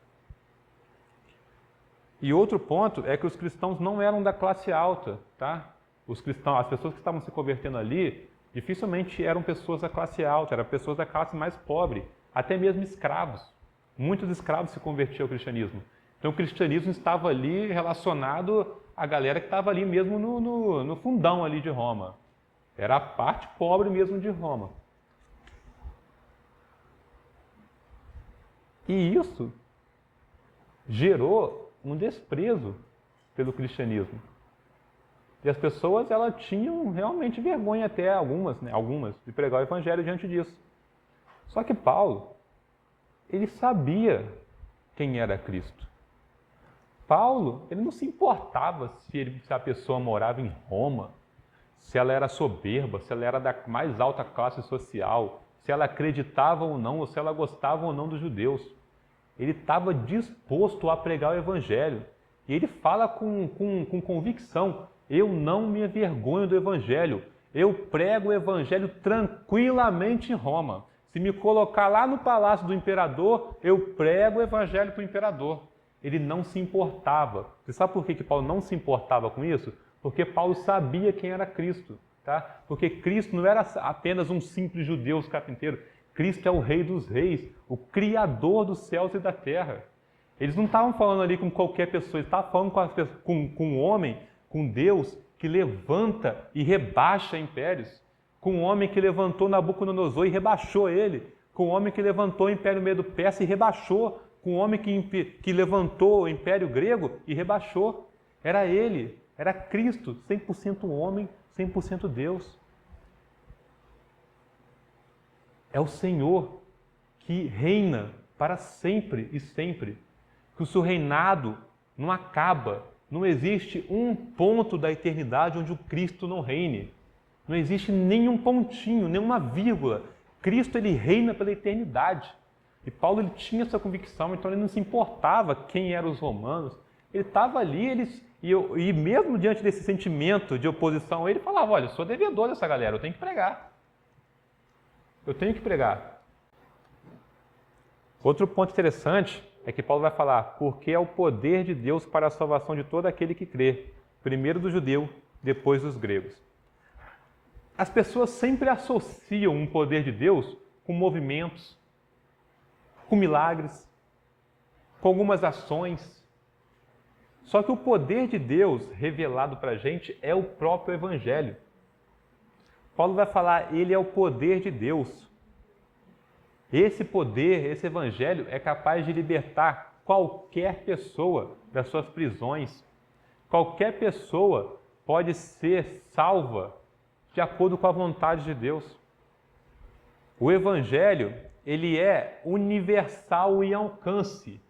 E outro ponto é que os cristãos não eram da classe alta, tá? As pessoas que estavam se convertendo ali, dificilmente eram pessoas da classe alta, eram pessoas da classe mais pobre, até mesmo escravos. Muitos escravos se convertiam ao cristianismo. Então o cristianismo estava ali relacionado à galera que estava ali mesmo no fundão ali de Roma. Era a parte pobre mesmo de Roma. E isso gerou um desprezo pelo cristianismo. E as pessoas, elas tinham realmente vergonha até, algumas, de pregar o evangelho diante disso. Só que Paulo, ele sabia quem era Cristo. Paulo, ele não se importava se a pessoa morava em Roma, se ela era soberba, se ela era da mais alta classe social, se ela acreditava ou não, ou se ela gostava ou não dos judeus. Ele estava disposto a pregar o evangelho. E ele fala com convicção: eu não me envergonho do evangelho. Eu prego o evangelho tranquilamente em Roma. Se me colocar lá no palácio do imperador, eu prego o evangelho para o imperador. Ele não se importava. Você sabe por que Paulo não se importava com isso? Porque Paulo sabia quem era Cristo. Tá? Porque Cristo não era apenas um simples judeu carpinteiro. Cristo é o Rei dos Reis, o Criador dos céus e da terra. Eles não estavam falando ali com qualquer pessoa, eles estavam falando com um homem, com Deus, que levanta e rebaixa impérios. Com um homem que levantou Nabucodonosor e rebaixou ele. Com um homem que levantou o Império Medo-Persa e rebaixou. Com um homem que levantou o Império Grego e rebaixou. Era ele, era Cristo, 100% homem, 100% Deus. É o Senhor que reina para sempre e sempre. Que o seu reinado não acaba. Não existe um ponto da eternidade onde o Cristo não reine. Não existe nenhum pontinho, nenhuma vírgula. Cristo, ele reina pela eternidade. E Paulo, ele tinha essa convicção, então ele não se importava quem eram os romanos. Ele estava ali, e mesmo diante desse sentimento de oposição, ele falava: olha, eu sou devedor dessa galera, eu tenho que pregar. Eu tenho que pregar. Outro ponto interessante é que Paulo vai falar: porque é o poder de Deus para a salvação de todo aquele que crê, primeiro do judeu, depois dos gregos. as pessoas sempre associam um poder de Deus com movimentos, com milagres, com algumas ações. Só que o poder de Deus revelado para a gente é o próprio Evangelho. Paulo vai falar, ele é o poder de Deus. Esse poder, esse Evangelho é capaz de libertar qualquer pessoa das suas prisões. Qualquer pessoa pode ser salva de acordo com a vontade de Deus. O Evangelho, ele é universal em alcance.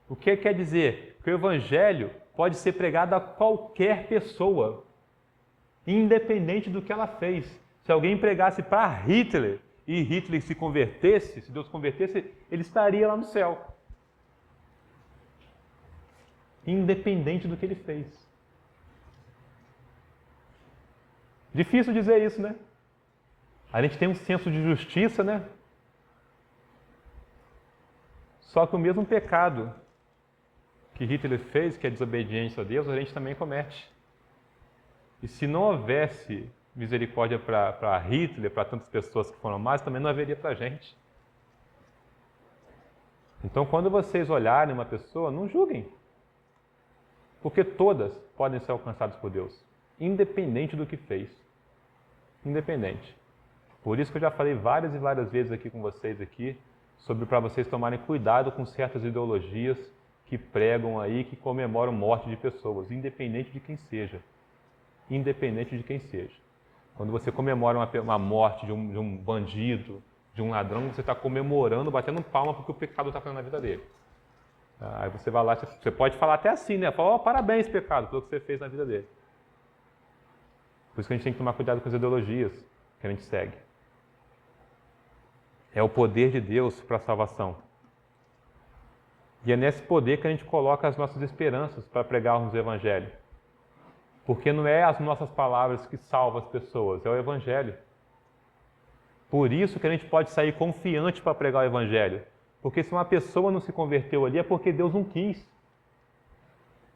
O que quer dizer? Que o Evangelho pode ser pregado a qualquer pessoa, independente do que ela fez. Se alguém pregasse para Hitler e Hitler se convertesse, se Deus convertesse, ele estaria lá no céu. Independente do que ele fez. Difícil dizer isso, né? A gente tem um senso de justiça, né? Só que o mesmo pecado que Hitler fez, que é desobediência a Deus, a gente também comete. E se não houvesse misericórdia para Hitler, para tantas pessoas que foram más, também não haveria para a gente. Então, quando vocês olharem uma pessoa, não julguem. Porque todas podem ser alcançadas por Deus, independente do que fez. Independente. Por isso que eu já falei várias e várias vezes aqui com vocês aqui, sobre para vocês tomarem cuidado com certas ideologias que pregam aí, que comemoram morte de pessoas, independente de quem seja. Independente de quem seja. Quando você comemora uma morte de um bandido, de um ladrão, você está comemorando, batendo palma porque o pecado está fazendo na vida dele. Aí você vai lá, você pode falar até assim, né? Fala, parabéns, pecado, pelo que você fez na vida dele. Por isso que a gente tem que tomar cuidado com as ideologias que a gente segue. É o poder de Deus para a salvação. E é nesse poder que a gente coloca as nossas esperanças para pregarmos o Evangelho. Porque não é as nossas palavras que salvam as pessoas, é o Evangelho. Por isso que a gente pode sair confiante para pregar o Evangelho. Porque se uma pessoa não se converteu ali, é porque Deus não quis.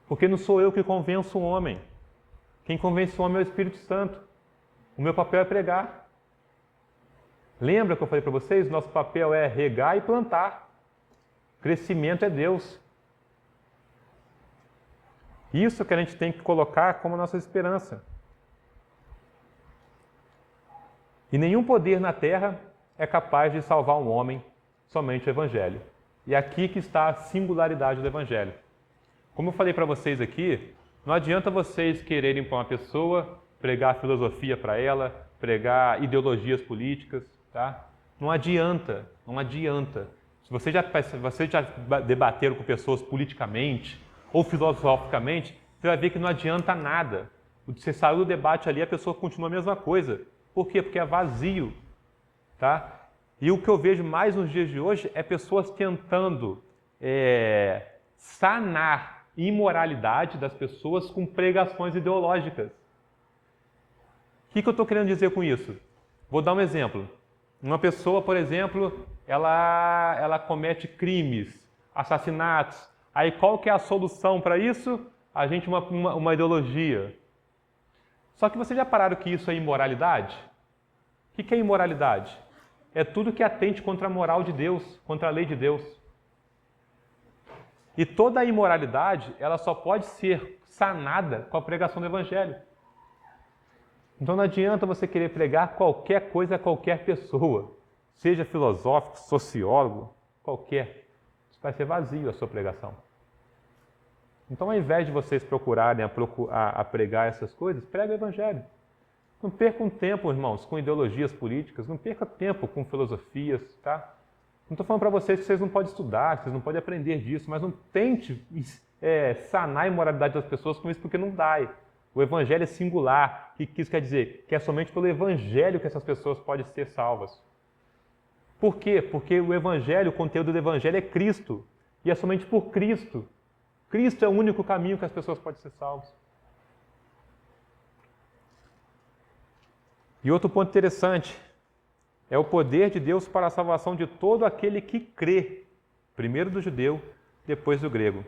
Porque não sou eu que convenço o homem. Quem convence o homem é o Espírito Santo. O meu papel é pregar. Lembra que eu falei para vocês? Nosso papel é regar e plantar. Crescimento é Deus. Isso que a gente tem que colocar como nossa esperança. E nenhum poder na terra é capaz de salvar um homem, somente o Evangelho. E aqui que está a singularidade do Evangelho. Como eu falei para vocês aqui, não adianta vocês quererem para uma pessoa pregar filosofia para ela, pregar ideologias políticas, tá? Não adianta, não adianta. Se vocês já debateram com pessoas politicamente ou filosoficamente, você vai ver que não adianta nada. Você saiu do debate ali, a pessoa continua a mesma coisa. Por quê? Porque é vazio, tá? E o que eu vejo mais nos dias de hoje é pessoas tentando sanar imoralidade das pessoas com pregações ideológicas. O que eu estou querendo dizer com isso? Vou dar um exemplo. Uma pessoa, por exemplo, ela comete crimes, assassinatos. Aí qual que é a solução para isso? A gente uma ideologia. Só que vocês já pararam que isso é imoralidade? O que é imoralidade? É tudo que atente contra a moral de Deus, contra a lei de Deus. E toda a imoralidade, ela só pode ser sanada com a pregação do Evangelho. Então não adianta você querer pregar qualquer coisa a qualquer pessoa, seja filosófico, sociólogo, qualquer. Isso vai ser vazio a sua pregação. Então, ao invés de vocês procurarem a pregar essas coisas, pregue o Evangelho. Não percam tempo, irmãos, com ideologias políticas, não percam tempo com filosofias, tá? Não estou falando para vocês que vocês não podem estudar, que vocês não podem aprender disso, mas não tente sanar a imoralidade das pessoas com isso, porque não dá. O Evangelho é singular. O que isso quer dizer? Que é somente pelo Evangelho que essas pessoas podem ser salvas. Por quê? Porque o Evangelho, o conteúdo do Evangelho é Cristo. E é somente por Cristo. Cristo é o único caminho que as pessoas podem ser salvas. E outro ponto interessante é o poder de Deus para a salvação de todo aquele que crê. Primeiro do judeu, depois do grego.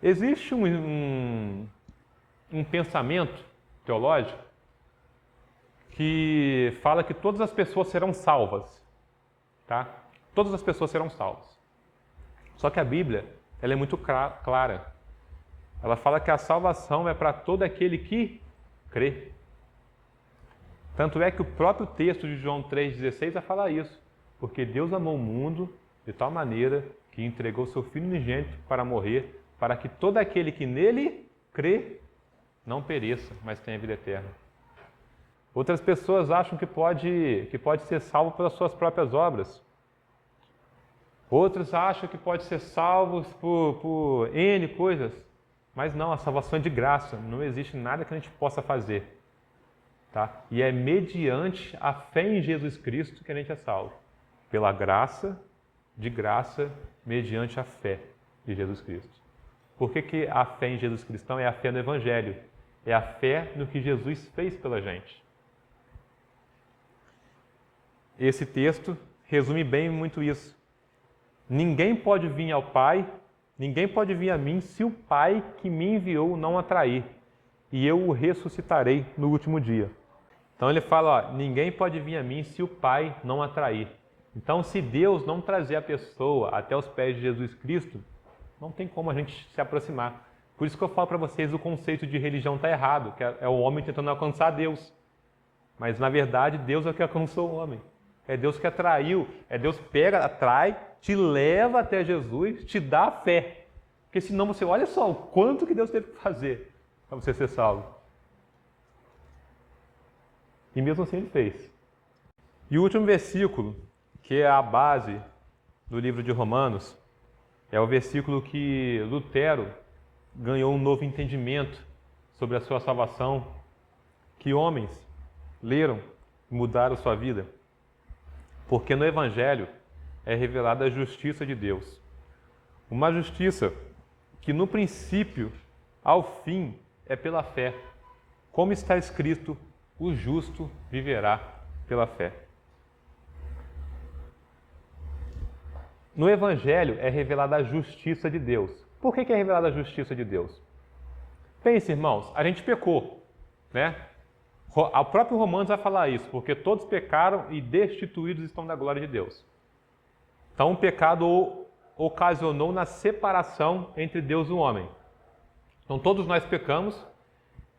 Existe um pensamento teológico que fala que todas as pessoas serão salvas, tá? Todas as pessoas serão salvas. Só que a Bíblia, ela é muito clara. Ela fala que a salvação é para todo aquele que crê. Tanto é que o próprio texto de João 3,16 vai falar isso. Porque Deus amou o mundo de tal maneira que entregou seu Filho unigênito para morrer, para que todo aquele que nele crê não pereça, mas tenha vida eterna. Outras pessoas acham que pode ser salvo pelas suas próprias obras. Outros acham que pode ser salvo por N coisas. Mas não, a salvação é de graça. Não existe nada que a gente possa fazer. Tá? E é mediante a fé em Jesus Cristo que a gente é salvo. Pela graça, de graça, mediante a fé de Jesus Cristo. Por que a fé em Jesus Cristo é a fé no Evangelho? É a fé no que Jesus fez pela gente. Esse texto resume bem muito isso. Ninguém pode vir ao Pai, ninguém pode vir a mim se o Pai que me enviou não atrair, e eu o ressuscitarei no último dia. Então ele fala, ninguém pode vir a mim se o Pai não atrair. Então, se Deus não trazer a pessoa até os pés de Jesus Cristo, não tem como a gente se aproximar. Por isso que eu falo para vocês, o conceito de religião está errado, que é o homem tentando alcançar Deus. Mas, na verdade, Deus é o que alcançou o homem. É Deus que atraiu, é Deus pega, atrai, te leva até Jesus, te dá a fé. Porque senão você olha só o quanto que Deus teve que fazer para você ser salvo. E mesmo assim ele fez. E o último versículo, que é a base do livro de Romanos, é o versículo que Lutero ganhou um novo entendimento sobre a sua salvação, que homens leram e mudaram sua vida. Porque no Evangelho é revelada a justiça de Deus. Uma justiça que no princípio, ao fim, é pela fé. Como está escrito, o justo viverá pela fé. No Evangelho é revelada a justiça de Deus. Por que é revelada a justiça de Deus? Pense, irmãos, a gente pecou, né? O próprio Romanos vai falar isso, porque todos pecaram e destituídos estão da glória de Deus. Então o pecado ocasionou na separação entre Deus e o homem. Então todos nós pecamos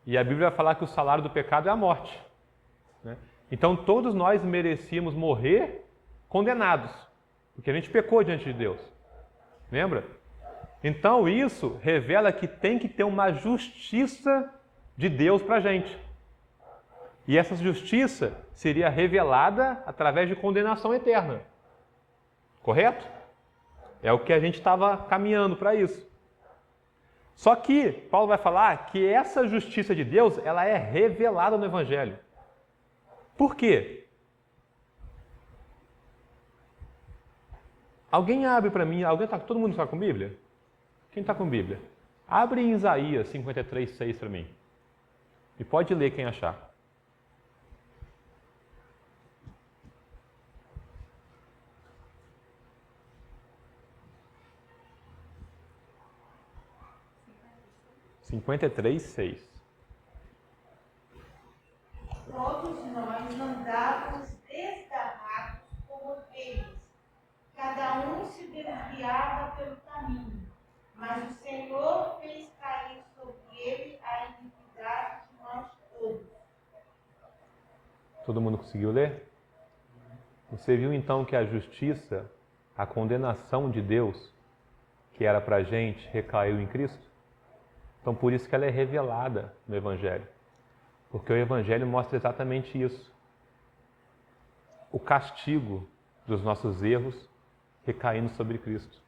e a Bíblia vai falar que o salário do pecado é a morte, né? Então todos nós merecíamos morrer condenados, porque a gente pecou diante de Deus. Lembra? Então isso revela que tem que ter uma justiça de Deus para a gente. E essa justiça seria revelada através de condenação eterna. Correto? É o que a gente estava caminhando para isso. Só que Paulo vai falar que essa justiça de Deus, ela é revelada no Evangelho. Por quê? Alguém abre para mim, todo mundo está com Bíblia? Quem está com Bíblia? Abre em Isaías 53:6 para mim. E pode ler quem achar. (53:6). Todos nós andávamos desgarrados como ovelhas, cada um se desviava pelo caminho, mas o Senhor fez cair sobre ele a iniquidade de nós todos. Todo mundo conseguiu ler? Você viu então que a justiça, a condenação de Deus, que era para a gente, recaiu em Cristo? Então por isso que ela é revelada no Evangelho. Porque o Evangelho mostra exatamente isso. O castigo dos nossos erros recaindo sobre Cristo.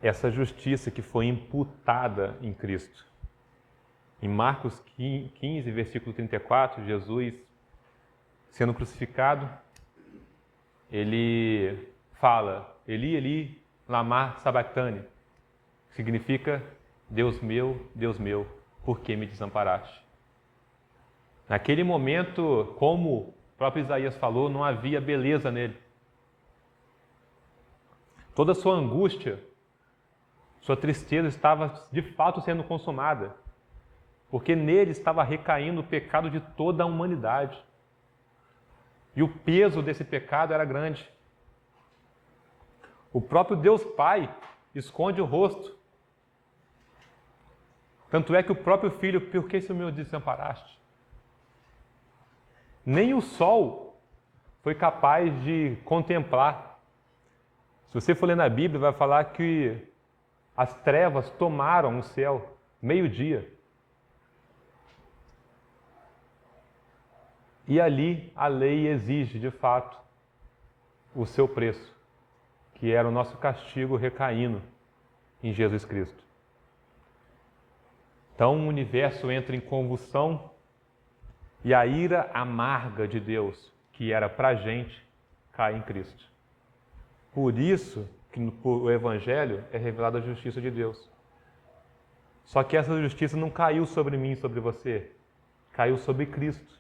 Essa justiça que foi imputada em Cristo. Em Marcos 15, versículo 34, Jesus, sendo crucificado, ele fala, Eli, Eli, lama sabachthani, que significa, Deus meu, por que me desamparaste? Naquele momento, como o próprio Isaías falou, não havia beleza nele. Toda a sua angústia, sua tristeza estava de fato sendo consumada. porque nele estava recaindo o pecado de toda a humanidade. E o peso desse pecado era grande. O próprio Deus Pai esconde o rosto. Tanto é que o próprio Filho, por que esse meu desamparaste? Nem o sol foi capaz de contemplar. Se você for ler na Bíblia, vai falar que as trevas tomaram o céu, meio-dia. E ali a lei exige, de fato, o seu preço, que era o nosso castigo recaindo em Jesus Cristo. Então o universo entra em convulsão e a ira amarga de Deus, que era para a gente, cai em Cristo. Por isso que no Evangelho é revelada a justiça de Deus. Só que essa justiça não caiu sobre mim e sobre você, caiu sobre Cristo.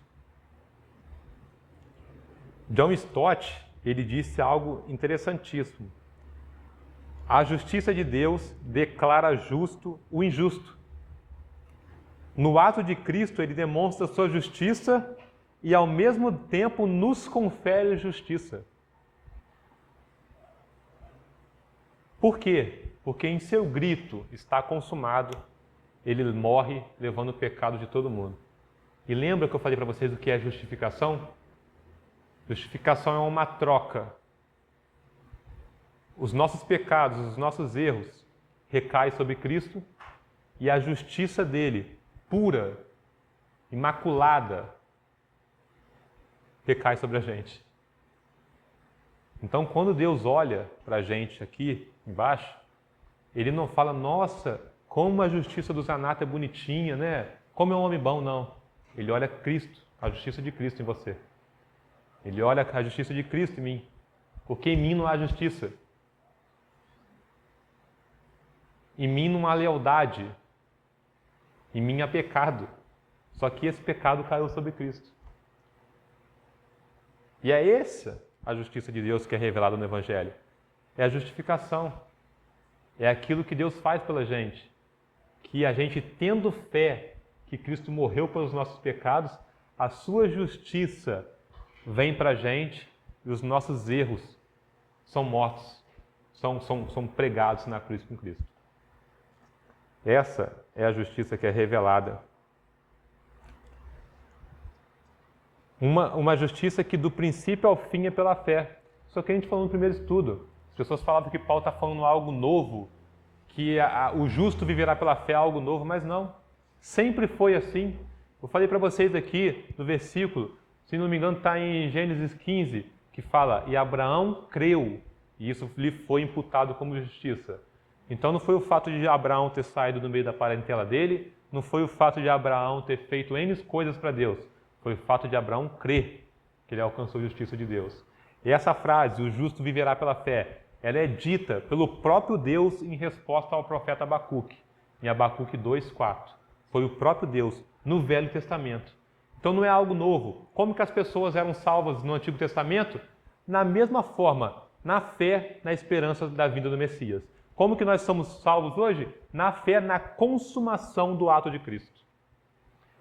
John Stott, ele disse algo interessantíssimo. A justiça de Deus declara justo o injusto. No ato de Cristo, ele demonstra sua justiça e, ao mesmo tempo, nos confere justiça. Por quê? Porque em seu grito está consumado, ele morre levando o pecado de todo mundo. E lembra que eu falei para vocês o que é justificação? Justificação é uma troca. Os nossos pecados, os nossos erros recaem sobre Cristo e a justiça dele, pura, imaculada, recai sobre a gente. Então, quando Deus olha para a gente aqui embaixo, ele não fala, nossa, como a justiça do Zanata é bonitinha, né? Como é um homem bom, não. Ele olha Cristo, a justiça de Cristo em você. Ele olha a justiça de Cristo em mim, porque em mim não há justiça. Em mim não há lealdade. Em mim há pecado. Só que esse pecado caiu sobre Cristo. E é essa a justiça de Deus que é revelada no Evangelho. É a justificação. É aquilo que Deus faz pela gente. Que a gente, tendo fé que Cristo morreu pelos nossos pecados, a sua justiça vem para a gente e os nossos erros são mortos, são pregados na cruz com Cristo. Essa é a justiça que é revelada. Uma justiça que do princípio ao fim é pela fé. Só que a gente falou no primeiro estudo. As pessoas falavam que Paulo está falando algo novo, que o justo viverá pela fé, algo novo, mas não. Sempre foi assim. Eu falei para vocês aqui no versículo, se não me engano está em Gênesis 15, que fala, e Abraão creu, e isso lhe foi imputado como justiça. Então não foi o fato de Abraão ter saído do meio da parentela dele, não foi o fato de Abraão ter feito N coisas para Deus, foi o fato de Abraão crer que ele alcançou a justiça de Deus. E essa frase, o justo viverá pela fé, ela é dita pelo próprio Deus em resposta ao profeta Abacuque, em Abacuque 2:4. Foi o próprio Deus no Velho Testamento. Então não é algo novo. Como que as pessoas eram salvas no Antigo Testamento? Na mesma forma, na fé, na esperança da vinda do Messias. Como que nós somos salvos hoje? Na fé, na consumação do ato de Cristo.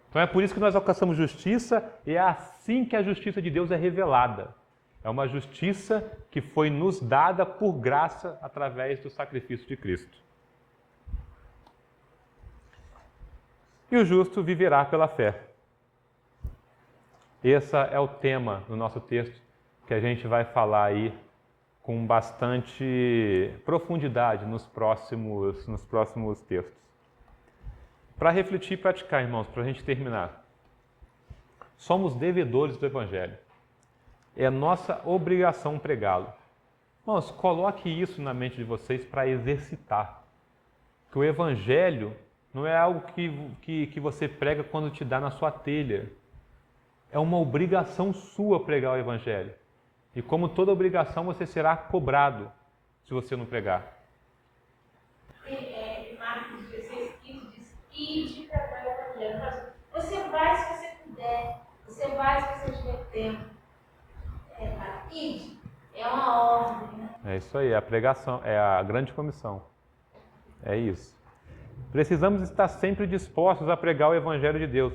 Então é por isso que nós alcançamos justiça e é assim que a justiça de Deus é revelada. É uma justiça que foi nos dada por graça através do sacrifício de Cristo. E o justo viverá pela fé. Esse é o tema do nosso texto, que a gente vai falar aí com bastante profundidade nos próximos textos. Para refletir e praticar, irmãos, para a gente terminar. Somos devedores do Evangelho. É nossa obrigação pregá-lo. Irmãos, coloque isso na mente de vocês para exercitar. Que o Evangelho não é algo que você prega quando te dá na sua telha. É uma obrigação sua pregar o Evangelho. E como toda obrigação, você será cobrado se você não pregar. Marcos 16:15 diz, ide pregar o Evangelho. Você vai se você puder, você vai se você tiver tempo. Ide, é uma ordem, né? É isso aí, a pregação, é a grande comissão. É isso. Precisamos estar sempre dispostos a pregar o Evangelho de Deus.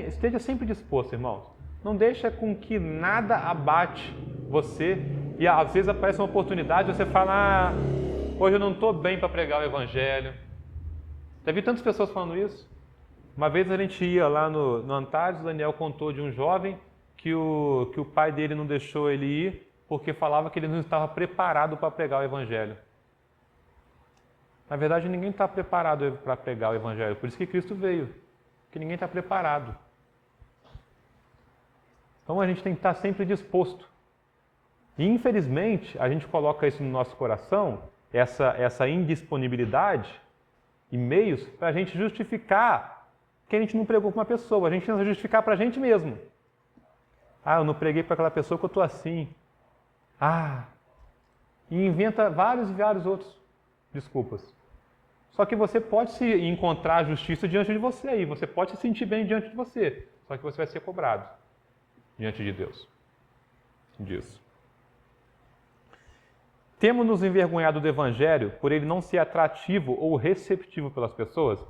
Esteja sempre disposto, irmãos. Não deixa com que nada abate você e às vezes aparece uma oportunidade e você fala, hoje eu não estou bem para pregar o Evangelho. Já vi tantas pessoas falando isso. Uma vez a gente ia lá no Antares, o Daniel contou de um jovem que o pai dele não deixou ele ir porque falava que ele não estava preparado para pregar o Evangelho. Na verdade, ninguém está preparado para pregar o Evangelho. Por isso que Cristo veio. Porque ninguém está preparado. Então a gente tem que estar sempre disposto. E infelizmente, a gente coloca isso no nosso coração, essa indisponibilidade e meios para a gente justificar que a gente não pregou para uma pessoa. A gente tenta justificar para a gente mesmo. Eu não preguei para aquela pessoa que eu estou assim. E inventa vários e vários outros desculpas. Só que você pode se encontrar a justiça diante de você aí. Você pode se sentir bem diante de você. Só que você vai ser cobrado diante de Deus disso. Temos nos envergonhado do Evangelho por ele não ser atrativo ou receptivo pelas pessoas?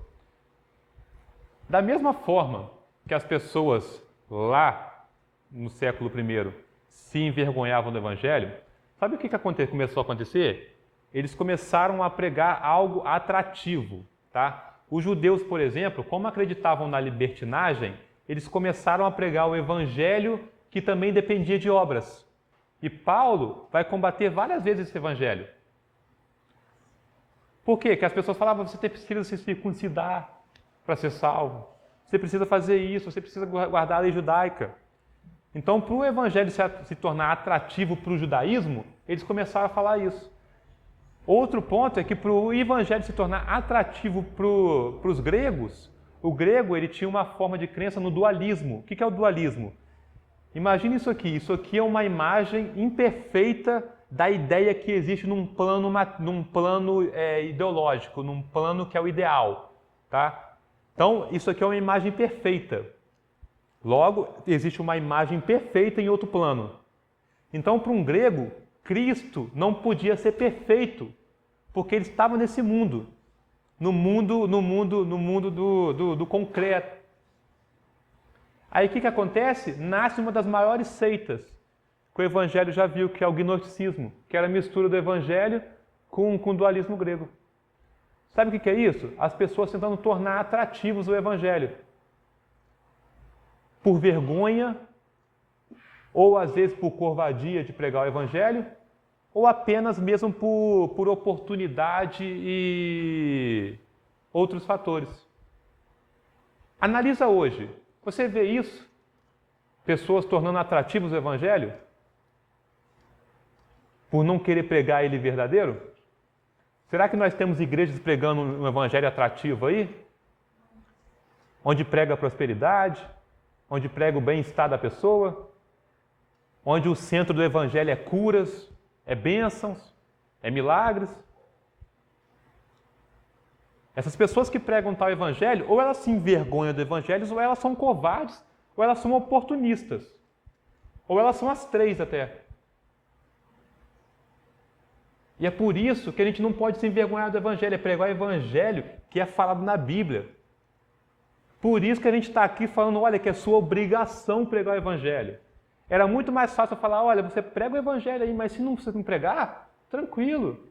Da mesma forma que as pessoas lá no século I se envergonhavam do Evangelho, sabe o que começou a acontecer? Eles começaram a pregar algo atrativo, tá? Os judeus, por exemplo, como acreditavam na libertinagem, eles começaram a pregar o Evangelho que também dependia de obras. E Paulo vai combater várias vezes esse Evangelho. Por quê? Porque as pessoas falavam, você precisa se circuncidar para ser salvo. Você precisa fazer isso, você precisa guardar a lei judaica. Então, para o Evangelho se tornar atrativo para o judaísmo, eles começaram a falar isso. Outro ponto é que para o Evangelho se tornar atrativo para os gregos, o grego ele tinha uma forma de crença no dualismo. O que é o dualismo? Imagine isso aqui. Isso aqui é uma imagem imperfeita da ideia que existe num plano ideológico, num plano que é o ideal. Tá? Então, isso aqui é uma imagem perfeita. Logo, existe uma imagem perfeita em outro plano. Então, para um grego, Cristo não podia ser perfeito, porque ele estava nesse mundo, no mundo do concreto. Aí o que acontece? Nasce uma das maiores seitas que o Evangelho já viu, que é o gnosticismo, que era a mistura do Evangelho com o dualismo grego. Sabe o que é isso? As pessoas tentando tornar atrativos o Evangelho. Por vergonha, ou às vezes por covardia de pregar o Evangelho, ou apenas mesmo por oportunidade e outros fatores. Analisa hoje. Você vê isso? Pessoas tornando atrativos o Evangelho? Por não querer pregar ele verdadeiro? Será que nós temos igrejas pregando um Evangelho atrativo aí? Onde prega a prosperidade? Onde prega o bem-estar da pessoa? Onde o centro do Evangelho é curas? É bênçãos, é milagres. Essas pessoas que pregam tal evangelho, ou elas se envergonham do evangelho, ou elas são covardes, ou elas são oportunistas. Ou elas são as três até. E é por isso que a gente não pode se envergonhar do evangelho, é pregar o evangelho que é falado na Bíblia. Por isso que a gente está aqui falando, olha, que é sua obrigação pregar o evangelho. Era muito mais fácil falar, olha, você prega o evangelho aí, mas se você não pregar, tranquilo.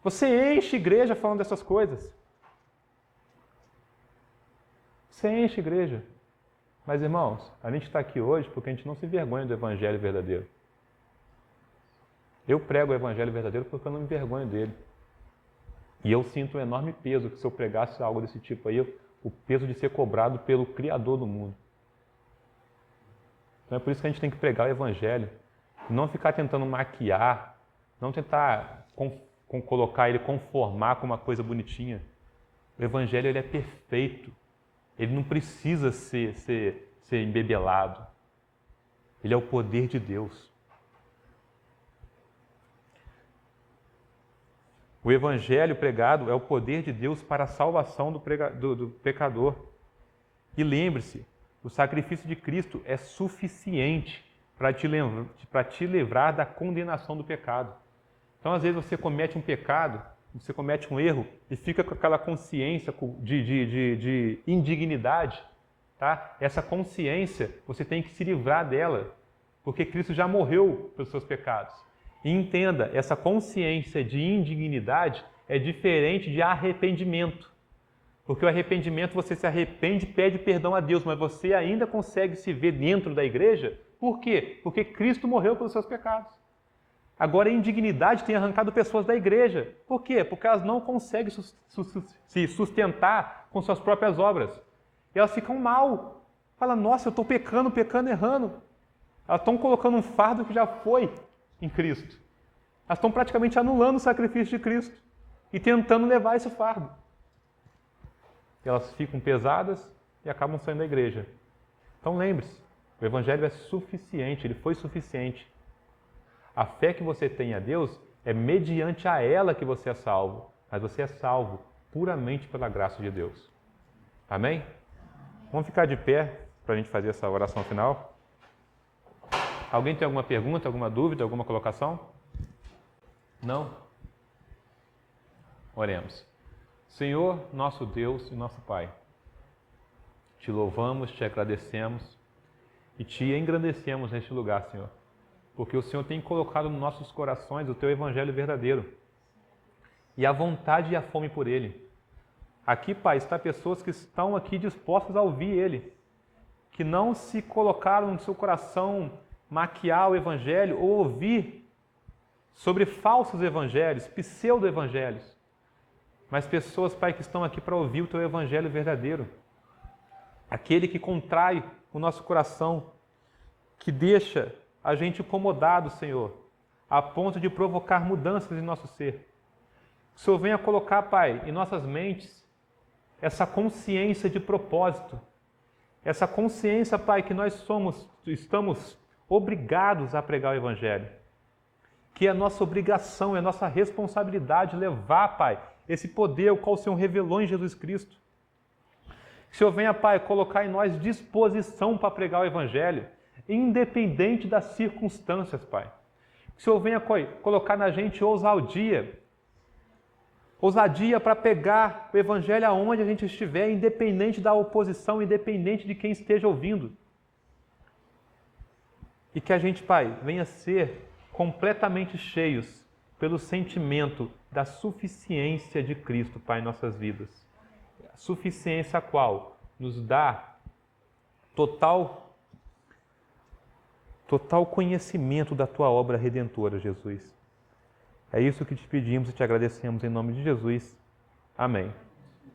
Você enche igreja falando dessas coisas. Você enche igreja. Mas, irmãos, a gente está aqui hoje porque a gente não se envergonha do evangelho verdadeiro. Eu prego o evangelho verdadeiro porque eu não me envergonho dele. E eu sinto um enorme peso que se eu pregasse algo desse tipo aí, o peso de ser cobrado pelo Criador do mundo. Então é por isso que a gente tem que pregar o Evangelho. Não ficar tentando maquiar, não tentar colocar ele, conformar com uma coisa bonitinha. O Evangelho ele é perfeito. Ele não precisa ser embebelado. Ele é o poder de Deus. O Evangelho pregado é o poder de Deus para a salvação do pecador. E lembre-se, o sacrifício de Cristo é suficiente para te livrar da condenação do pecado. Então, às vezes, você comete um pecado você comete um erro e fica com aquela consciência de indignidade, tá? Essa consciência, você tem que se livrar dela, porque Cristo já morreu pelos seus pecados. E entenda, essa consciência de indignidade é diferente de arrependimento. Porque o arrependimento, você se arrepende e pede perdão a Deus, mas você ainda consegue se ver dentro da igreja. Por quê? Porque Cristo morreu pelos seus pecados. Agora a indignidade tem arrancado pessoas da igreja. Por quê? Porque elas não conseguem se sustentar com suas próprias obras. E elas ficam mal. Falam, nossa, eu estou pecando, errando. Elas estão colocando um fardo que já foi em Cristo. Elas estão praticamente anulando o sacrifício de Cristo e tentando levar esse fardo. Elas ficam pesadas e acabam saindo da igreja. Então lembre-se, o Evangelho é suficiente, ele foi suficiente. A fé que você tem a Deus é mediante a ela que você é salvo, mas você é salvo puramente pela graça de Deus. Amém? Vamos ficar de pé para a gente fazer essa oração final. Alguém tem alguma pergunta, alguma dúvida, alguma colocação? Não? Oremos. Senhor, nosso Deus e nosso Pai, te louvamos, te agradecemos e te engrandecemos neste lugar, Senhor, porque o Senhor tem colocado nos nossos corações o Teu Evangelho verdadeiro e a vontade e a fome por Ele. Aqui, Pai, está pessoas que estão aqui dispostas a ouvir Ele, que não se colocaram no seu coração maquiar o Evangelho ou ouvir sobre falsos evangelhos, pseudo-evangelhos, mas pessoas, Pai, que estão aqui para ouvir o Teu Evangelho verdadeiro, aquele que contrai o nosso coração, que deixa a gente incomodado, Senhor, a ponto de provocar mudanças em nosso ser. Que o Senhor venha colocar, Pai, em nossas mentes essa consciência de propósito, essa consciência, Pai, que nós estamos obrigados a pregar o Evangelho, que é nossa obrigação, é nossa responsabilidade levar, Pai, esse poder o qual o Senhor revelou em Jesus Cristo. Que o Senhor venha, Pai, colocar em nós disposição para pregar o Evangelho, independente das circunstâncias, Pai. Que o Senhor venha colocar na gente ousadia para pegar o Evangelho aonde a gente estiver, independente da oposição, independente de quem esteja ouvindo. E que a gente, Pai, venha ser completamente cheios pelo sentimento da suficiência de Cristo, Pai, em nossas vidas. A suficiência a qual nos dá total conhecimento da Tua obra redentora, Jesus. É isso que te pedimos e te agradecemos em nome de Jesus. Amém.